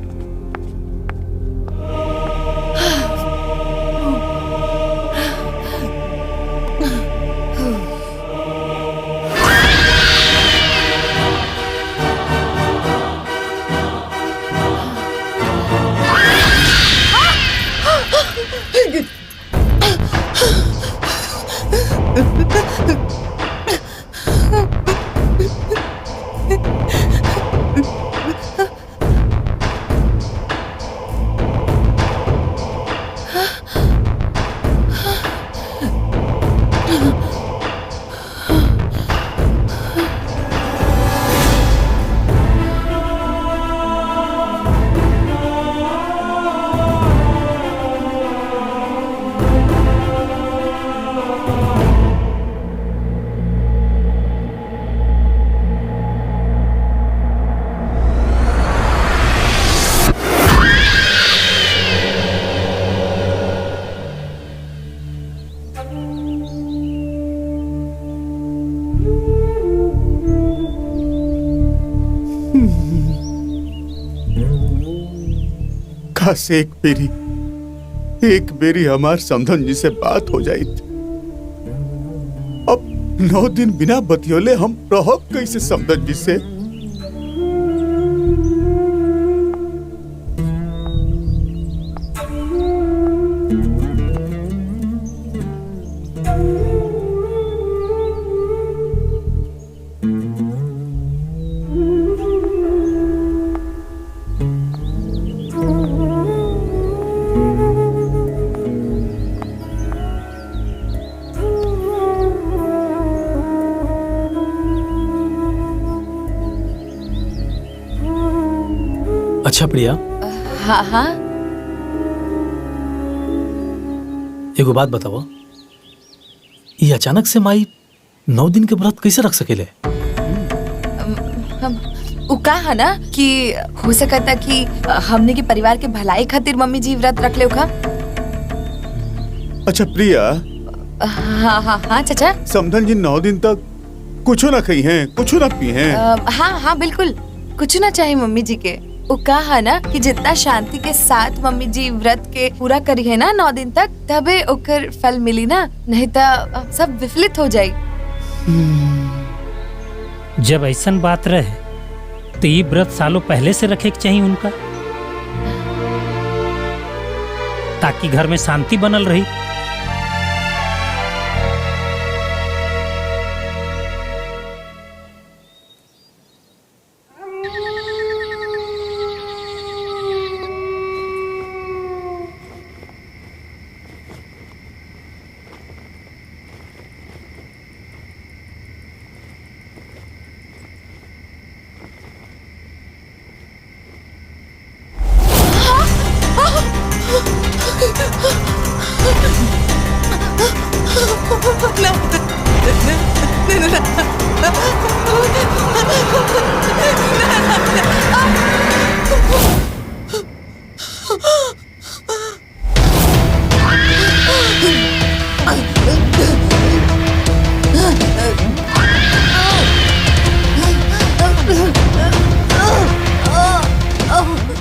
काश एक बेरी हमार समधन जी से बात हो जाई। अब 9 दिन बिना बतियोले हम रहब कैसे समधन जी से? अच्छा प्रिया, हाँ हाँ। एगो बात बताओ, ये अचानक से माई 9 दिन के व्रत कैसे रख सकेले? उ कहा ना कि हो सकता कि हमने के परिवार के भलाई खातिर मम्मी जी व्रत रख ले। अच्छा प्रिया, हाँ हाँ हाँ चाचा। समधन जी 9 दिन तक कुछ ना खाई हैं, कुछ ना पी हैं? हाँ हाँ बिल्कुल, कुछ ना चाहिए मम्मी जी के। वो कहा ना कि जितना शांति के साथ मम्मी जी व्रत के पूरा करी है ना 9 दिन तक, तबे ओकर फल मिली ना, नहीं तो सब विफलित हो जाये। जब ऐसन बात रहे तो ये व्रत सालों पहले से रखे के चाहिए उनका, ताकि घर में शांति बनल रही।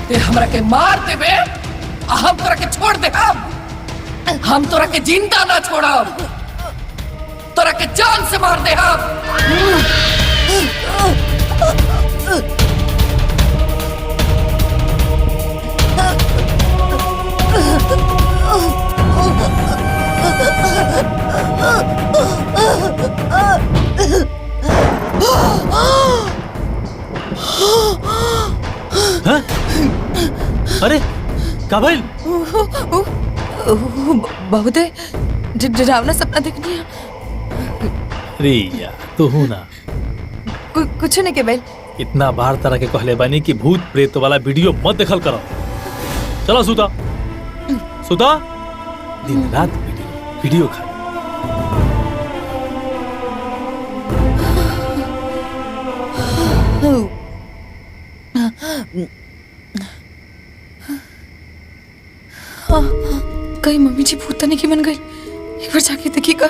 ते हमरा के मार देबे, हम तोरा के छोड़ दे। हम हम तोरा के जिंदा ना छोड़ब, तोरा के जान से मार दे हम। हाँ? अरे काबिल बहुत डरावना सपना देखनी है। रिया तू हूं ना, कुछ नहीं के बैल। इतना बार तरह के कहले बानी कि भूत प्रेत वाला वीडियो मत देखल करो। चलो सुता सुता, दिन रात वीडियो खा। कहीं मम्मी जी भूतनी की बन गई, एक बार जाके देखिएगा।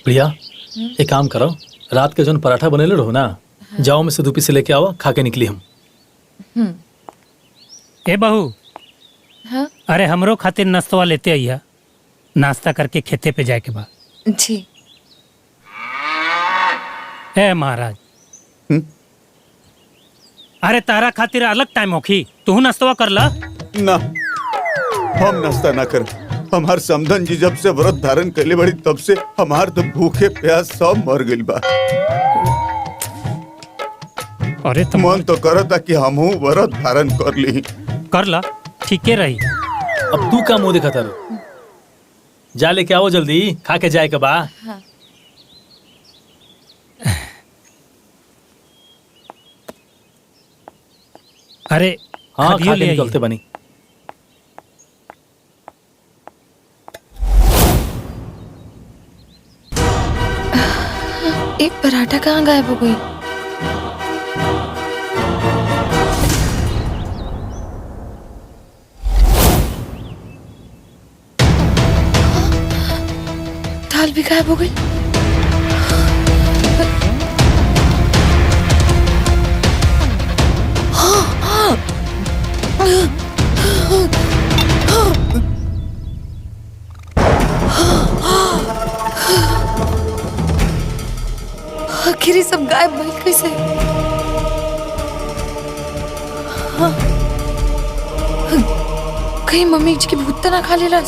प्रिया एक काम करो, रात के जो पराठा बनेले रहो ना, जाओ में से 2 पीस लेके आओ, खा के निकली हम। ए बहू, हाँ? अरे हमरो खातिर नाश्ता लेते आइया, नाश्ता करके खेते पे जाए के बाद। जी। ए महाराज, अरे तारा खातिर अलग टाइम होखी, तू नाश्ता कर ला। ना, हम नाश्ता ना कर। हमार समधन जी जब से व्रत धारण कैले बड़ी तब से हमार तो भूखे प्यास सब मर गइल बा। अरे तुम मन तो करता कि हमहू व्रत धारण कर ली। कर ला, ठीके रही। अब तू का मुंह दिखाता रो, जा लेके आओ जल्दी, खा के जाए के बा। हाँ। अरे हाँ, खदियो खा के ले निकलते आइए। बनी। एक पराठा कहाँ गायब हो गई? दाल भी गायब हो गई। आखिर ये सब गायब भइल कैसे? कहीं मम्मी जी की भूत ना खा लेला।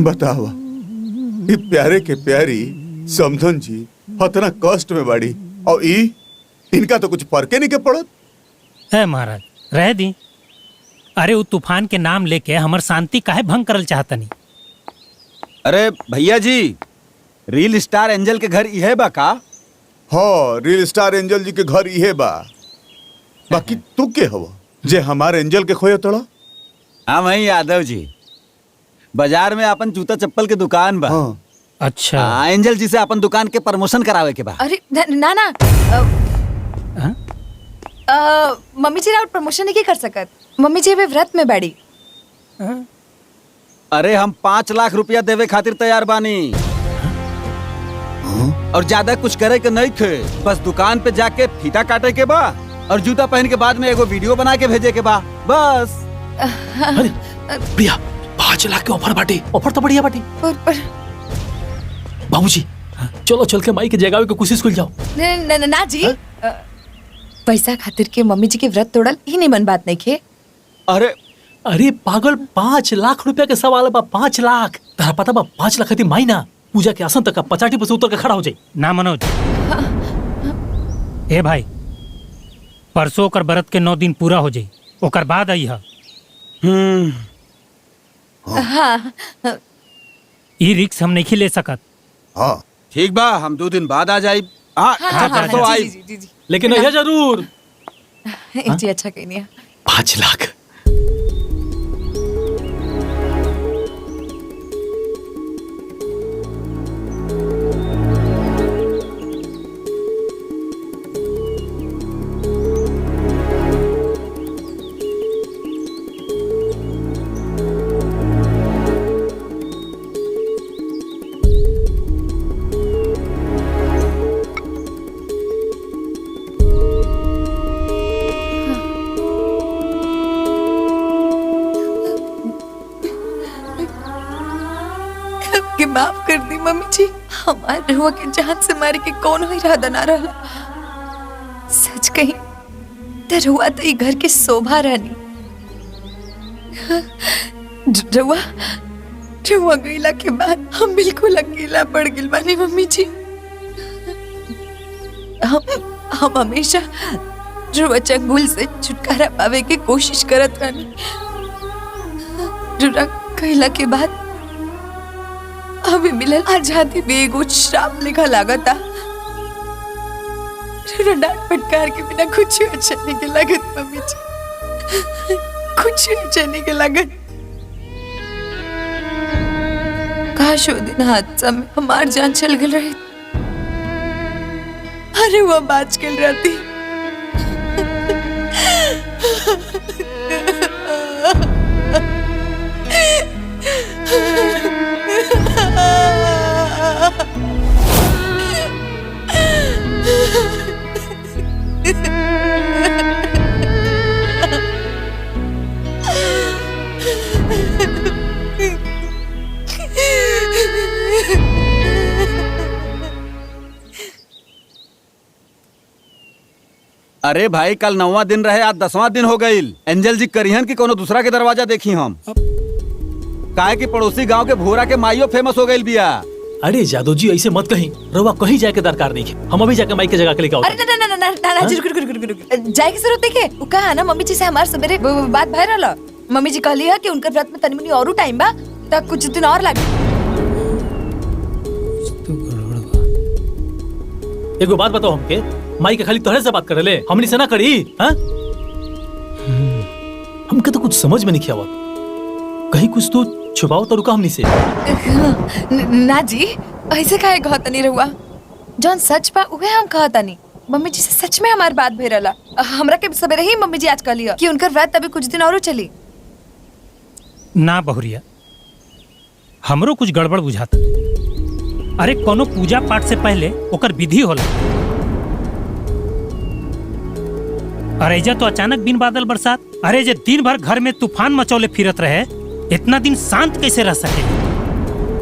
बतावा ये प्यारे के प्यारी समधन जी इतना कष्ट में बाड़ी और इनका तो कुछ फर्क नहीं के पड़त है महाराज। रह दी। अरे वो तूफान के नाम लेके हमर शांति काहे भंग करल चाहतनी। अरे भैया जी, रील स्टार एंजल के घर इहे बा का? हाँ, रील स्टार एंजल जी के घर इहे बा। बाकी तू के हवा जे हमारे एंजल के खोया तड़ा? हाँ वही यादव जी, बाजार में अपन जूता चप्पल के दुकान बा। हाँ। अच्छा। एंजल जी से अपन दुकान के प्रमोशन करावे के बा। अरे ना ना मम्मी जी राउट प्रमोशन नहीं कर सकत। मम्मी जी अभी व्रत में बैठी। अरे हम 5 लाख रुपया देवे खातिर तैयार बानी। और ज्यादा कुछ करे के नहीं थे, बस दुकान पे जाके फीता काटे के बा और जूता पहन के बाद में एगो वीडियो बना के भेजे के बा, बस। अरे प्रिया, 5 लाख के ऑफर बाटे। ऑफर तो बढ़िया बाटे। पर बाबूजी चलो चल के माई के जगावे के कोशिश कर जाओ। ना जी, पैसा खातिर के मम्मी जी के व्रत तोड़ल ही नहीं मन बात नहीं खे। अरे पागल, 5 लाख रुपया के सवाल बा। 5 लाख तहरा पता बा? 5 लाख खातिर माई ना पूजा के आसन तक 50 पे से उतर के खड़ा हो जाए ना। मनोज ए भाई, परसों कर व्रत के 9 दिन पूरा हो जाई, ओकर बाद आई है। हाँ ई रिक्स हम नहीं ले सकत। हाँ ठीक बा, हम 2 दिन बाद आ जाई। परसों आई। जी लेकिन यह जरूर जी अच्छा कहीं नहीं। 5 लाख। माफ कर दी मम्मी जी, हमारे रुआ के जान से मारे के कौन हो इरादा ना रहा। सच कही तो रुआ तो ये घर के शोभा रहनी। रुआ गईला के बाद हम बिल्कुल अकेला पड़ गइल बानी मम्मी जी। हम हमेशा रुआ चंगुल से छुटकारा पावे की कोशिश करत रहनी। रुआ गईला के बाद अभी मिलल आजादी भी एगो श्राप लिखा लागता। डांट फटकार के बिना कुछ अच्छा नहीं के लागत मम्मी जी, कुछ अच्छा नहीं के लागत। काश वो दिन हादसा में हमार जान चल गई रही। अरे वो बाज के रहती। अरे भाई कल 9वां दिन रहे, आज 10वां दिन हो गई। एंजल जी करिहन की कोनो दूसरा के दरवाजा देखी हम। काहे कि पड़ोसी गांव के भोरा के माइयो फेमस हो गई बिया। अरे जादू जी ऐसे मत कहीं, रवा कहीं जाए के दरकार नहीं है। हम अभी जाके माई के जगह के लेके आओ। अरे ना जी, रुक जाए की जरूरत है के? उ कहा ना मम्मी जी से हमार सवेरे बात भय रहला। मम्मी जी कहली है कि उनकर व्रत में तनी मनी औरो टाइम बा, त कुछ दिन और लागे। एगो बात बताओ हमके, माई के खाली तोहरे से बात करे ले, हमनी से ना करी? हाँ? हमके तो कुछ समझ में नहीं किया। कहीं कुछ तो छुपाओ तो रुका हमनी से। ना जी, ऐसे काहे कहता नहीं रहुआ? जौन सच बा उहे हम कहता नहीं। मम्मी जी से सच में हमार बात भय रहला। हमरा के सवेरे ही मम्मी जी आज कहली कि उनकर व्रत अभी कुछ दिन और चली। ना बहुरिया, हमरो कुछ गड़बड़ बुझाता। अरे कोनो पूजा पाठ से पहले ओकर विधि होला। अरे एजा तो अचानक बिन बादल बरसात। अरे जे दिन भर घर में तूफान मचौले फिरत रहे, इतना दिन शांत कैसे रह सके?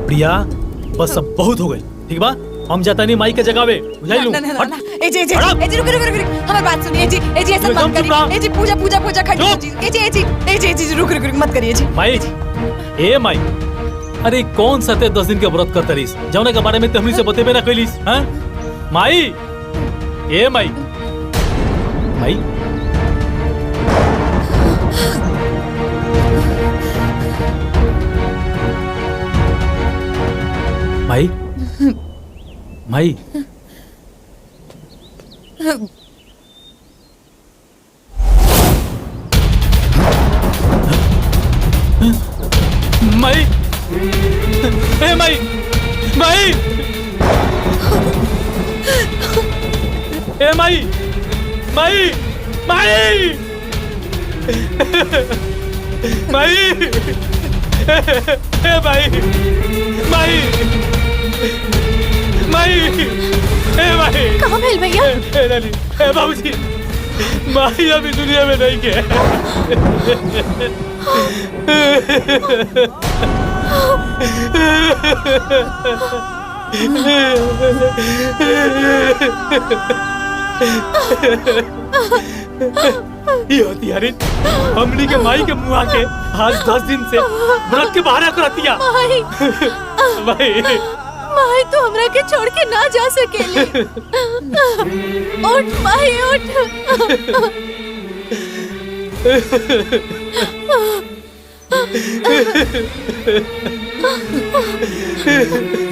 प्रिया बस अब बहुत हो गई, ठीक बा? हम जाता नहीं माई के जगावे, बुझाई लूं। ना ए जी रुक हमारी बात सुनिए जी। ए जी ऐसा मत करिए। ए जी पूजा खड़ी जी। ए जी रुक मत करिए जी। माई जी, ए माई, अरे कौन सा ते 10 दिन के व्रत करता रहीस, जौने के बारे में तमनी से बतेबे ना कइलीस? हां माई, ए माई, माई माई माई माई, ए माई, माई, ए माई, माई, माई, माई, ए माई, माई, माई, ए माई, कहाँ भेल भैया? ए नानी, ए बाबूजी, माई अभी दुनिया में नहीं के। ये होती हरिन, हमनी के माई के मुँह आके आज 10 दिन से व्रत के बाहर कर दिया। माई, माई, माई तो हमरा के छोड़ के ना जा सकेली। उठ माई उठ।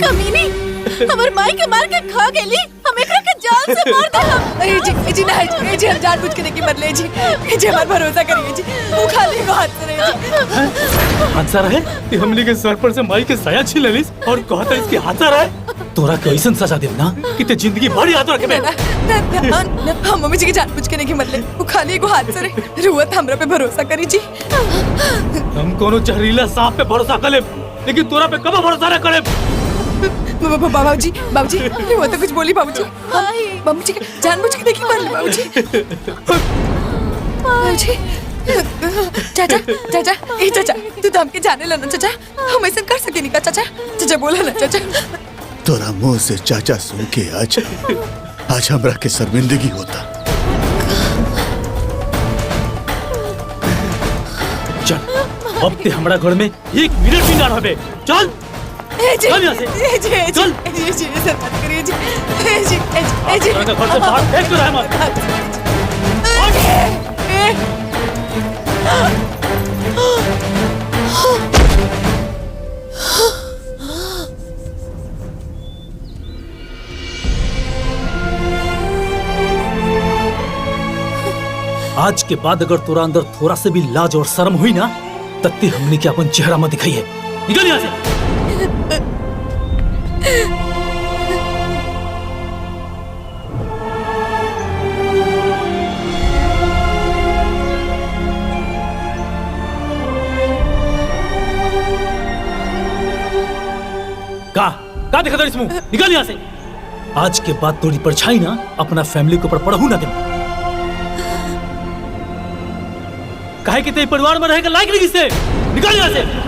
कमीनी, हमर माई के मार के खा गेली। हम एकरा के जान से मार दे हम। ए जी हम जानबूझ के नहीं मर ले जी। ए जी हमार भरोसा करिए जी। वो खाली को हाथ से रहे जी। हादसा रहे कि हमनी के सर पर से माई के साया छीन लेलिस और कहता इसके हादसा रहे। तोरा के ऐसन सजा देब ना कि ते जिंदगी भर याद रखबे। हम मम्मी जी के जानबूझ के नहीं मर ले। वो खाली को हाथ से रहे। रुआ हमरा पे भरोसा करी जी। हम कोनो जहरीला सांप पे भरोसा कर लेब, लेकिन तोरा पे कब भरोसा न करब। बाबूजी वो तो कुछ बोली बाबूजी। मम्मी जी जानबूझ के नहीं मर ले बाबूजी। बाबूजी चाचा ए चाचा तू तो हमके जाने ला ना चाचा। हम ऐसा कर सके नहीं का चाचा बोला ना चाचा। तोरा मुंह से चाचा सुन के आज हमरा के शर्मिंदगी होता। चल अब ते हमरा घर में 1 मिनट भी ना रहबे। चल चल यहाँ से। चल सर मत करिए जी। जी घर से बाहर फेंक दो रहमान। आज के बाद अगर तोरा अंदर थोड़ा से भी लाज और शर्म हुई ना, तत्ती हमने के अपन चेहरा में दिखाई है। निकल यहाँ से। का देखा तेरे मुंह, निकल यहाँ से। आज के बाद थोड़ी परछाई ना अपना फैमिली के ऊपर पड़हू ना दे। काहे कि तेरे परिवार में रहेगा लायक नहीं किससे। निकल यहाँ से।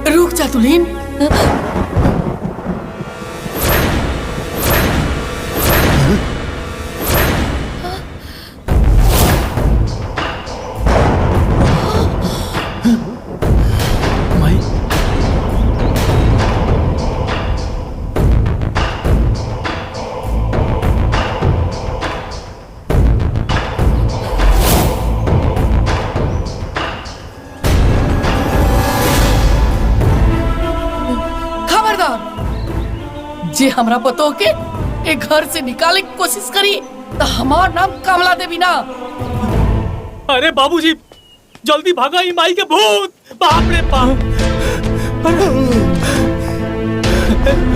रुक जा तुलीन। माई जे हमरा पतो के एक घर से निकाले की कोशिश करी तो हमार नाम कमला देवी ना। अरे बाबूजी जल्दी भागा, ये माई के भूत। बाप रे बाप।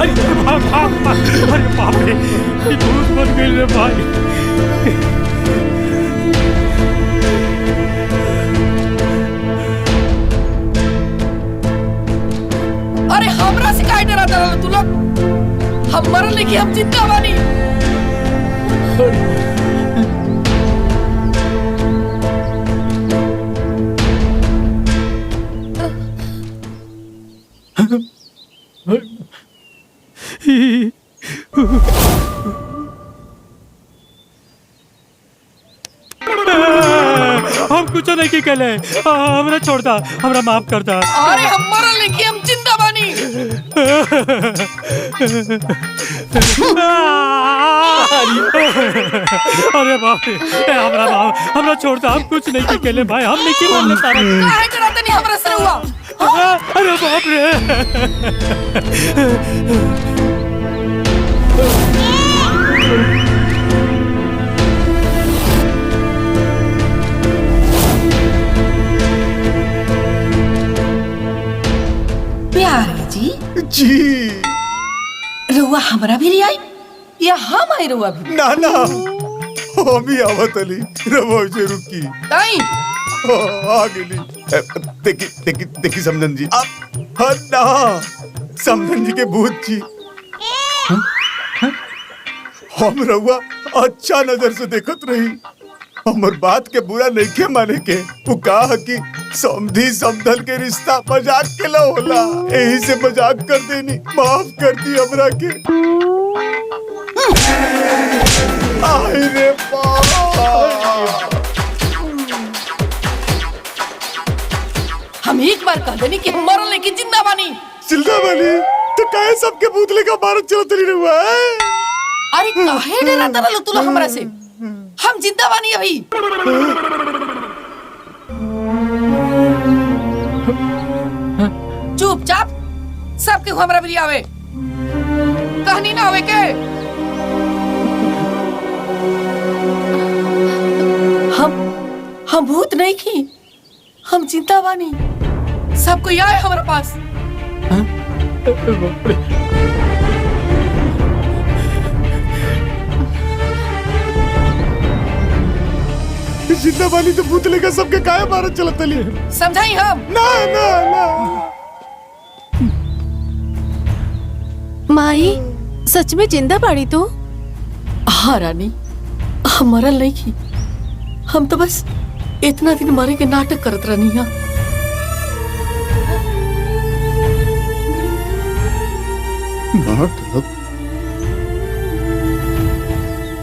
अरे बाप रे, ये भूत बन गई रे भाई। अरे हमरा से काहे डराता रहो तू लोग? हम मरल नहीं कि हम जिंदा बानी। हम कुछ नहीं की कहले, हमरा छोड़ दा, हमरा माफ कर दा। अरे हम मरल नहीं कि हम जिंदा बानी। अरे बाप रे, हमरा छोड़ दा, हम कुछ नहीं की कहले भाई, हम नहीं की मानले सारा। काहे डराते नहीं हमरा से हुआ? अरे बाप रे। प्यारे जी जी रुआ हमरा भी आई या हम आई रुआ भी? ना ना, हम ही आवत अली रवो जे रुकी ताई आ गेली। देखी देखी देखी समझन जी, अब ना समझन जी के भूत जी हम रहुआ अच्छा नजर से देखत रही। हमर बात के बुरा नहीं के माने के, वो कहा कि समधी समधन के रिश्ता मजाक के ला होला, यही से मजाक कर देनी। माफ कर दी हमरा के। आई रे बाबा, हम एक बार कह देनी कि हम मरल नहीं कि जिंदा बानी। जिंदा बानी तो काहे सबके भूतले का भारत चलत नहीं रहुआ है? अरे काहे डराता रहो तू लोग हमरा से? हम जिंदा बानी अभी। चुपचाप सबके हमरा भी आवे, कहनी ना आवे के। हम भूत नहीं की, हम जिंदा बानी। सबको आए हमारे पास। जिंदा बानी तो भूतले का सबके काहे भारत चलत अली? समझाई हम? ना ना ना। माई सच में जिंदा बाड़ी तू? हाँ रानी, हम मरल नहीं की, हम तो बस इतना दिन मरे के नाटक करत रहनी है। नाटक?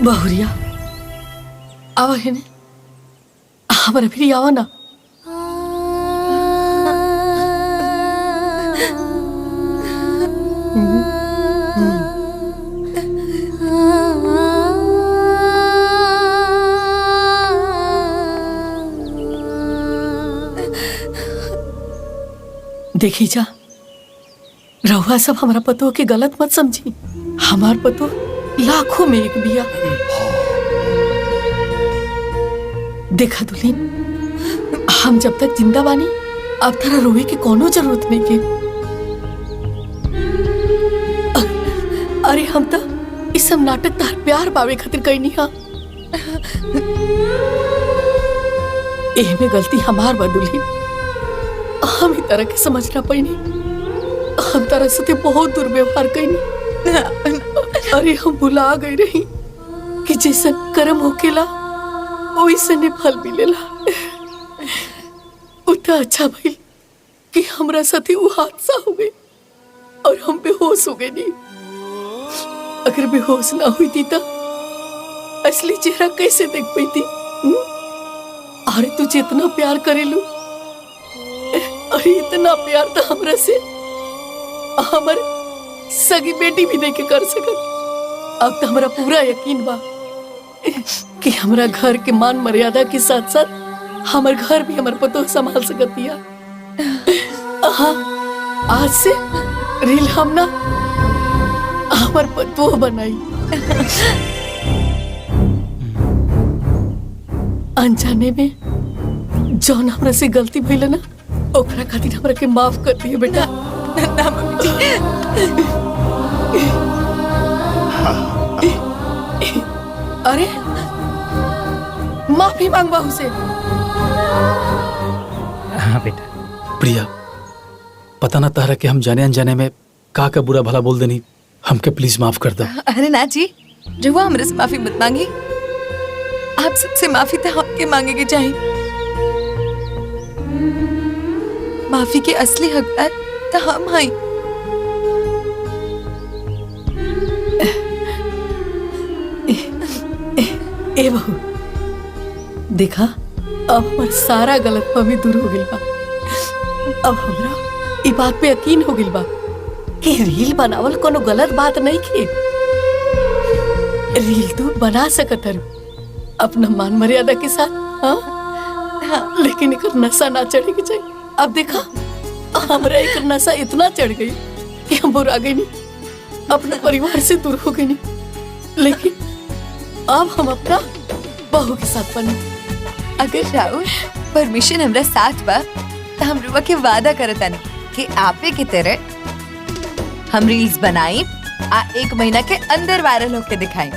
बहुरिया आवा है ने, हमारे फिर आवा ना। देखी जा, रहुआ सब हमारा पतो के गलत मत समझी। हमार पतो लाखों में एक बिया। देखा दुल्हीन, हम जब तक जिंदा बानी अब तेरा रोए की कोनो जरूरत नहीं के। अरे हम तो इस सब नाटक तार प्यार पावे खातिर कहीं हा। एह में गलती हमार बा दुल्हीन। हम ही तरह के समझना पईनी। हम तरह से बहुत दुर्व्यवहार कईनी। अरे हम भुला गई रही कि जैसन कर्म होकेला वैसे फल मिलेला। उतना अच्छा भइल कि हमरा साथे वो हादसा हो गई और हम बेहोश हो गए। नहीं, अगर बेहोश ना हुई थी तो असली चेहरा कैसे देख पाई थी? अरे तू जितना प्यार करेलू, अरे इतना प्यार तो हमरा से हमारे सगी बेटी भी नहीं के कर सकत। अब तो हमारा पूरा यकीन बा कि हमारा घर के मान मर्यादा के साथ साथ हमार घर भी हमार पतो संभाल सकतिया। हाँ, आज से रील हम ना हमार पतो बनाई। अनजाने में जौन हमरा से गलती भइल ना, ओकरा खातिर हमरा के माफ कर दिए बेटा। ना मम्मी जी। अरे माफी मांग बहू से। हाँ बेटा। प्रिया, पता ना तारा कि हम जाने अनजाने में का बुरा भला बोल देनी। हमके प्लीज माफ कर दो। अरे ना जी, जो हमरे से माफी मत मांगी। आप सबसे माफी तो हमके मांगे के चाहिए। माफी के असली हकदार तो हम हैं। ए बहू, देखा अब हमार सारा गलतफहमी दूर हो गइल बा। अब हमरा ई बात पे यकीन हो गइल बा कि रील बनावल कोनो गलत बात नहीं के। रील तो बना सकत हर अपना मान मर्यादा के साथ। हाँ, लेकिन एक नशा ना चढ़े के चाहिए। अब देखा हमरा एक नशा इतना चढ़ गई कि हम बुरा गई नहीं, अपने परिवार से दूर हो गई नहीं। लेकिन अब हम अपना बहू के साथ बने। अगर राहुल परमिशन हमरा साथ बा तो हम रुआ के वादा करतानी कि आपे की तरह हम रील्स बनाई आ 1 महीना के अंदर वायरल होके दिखाई।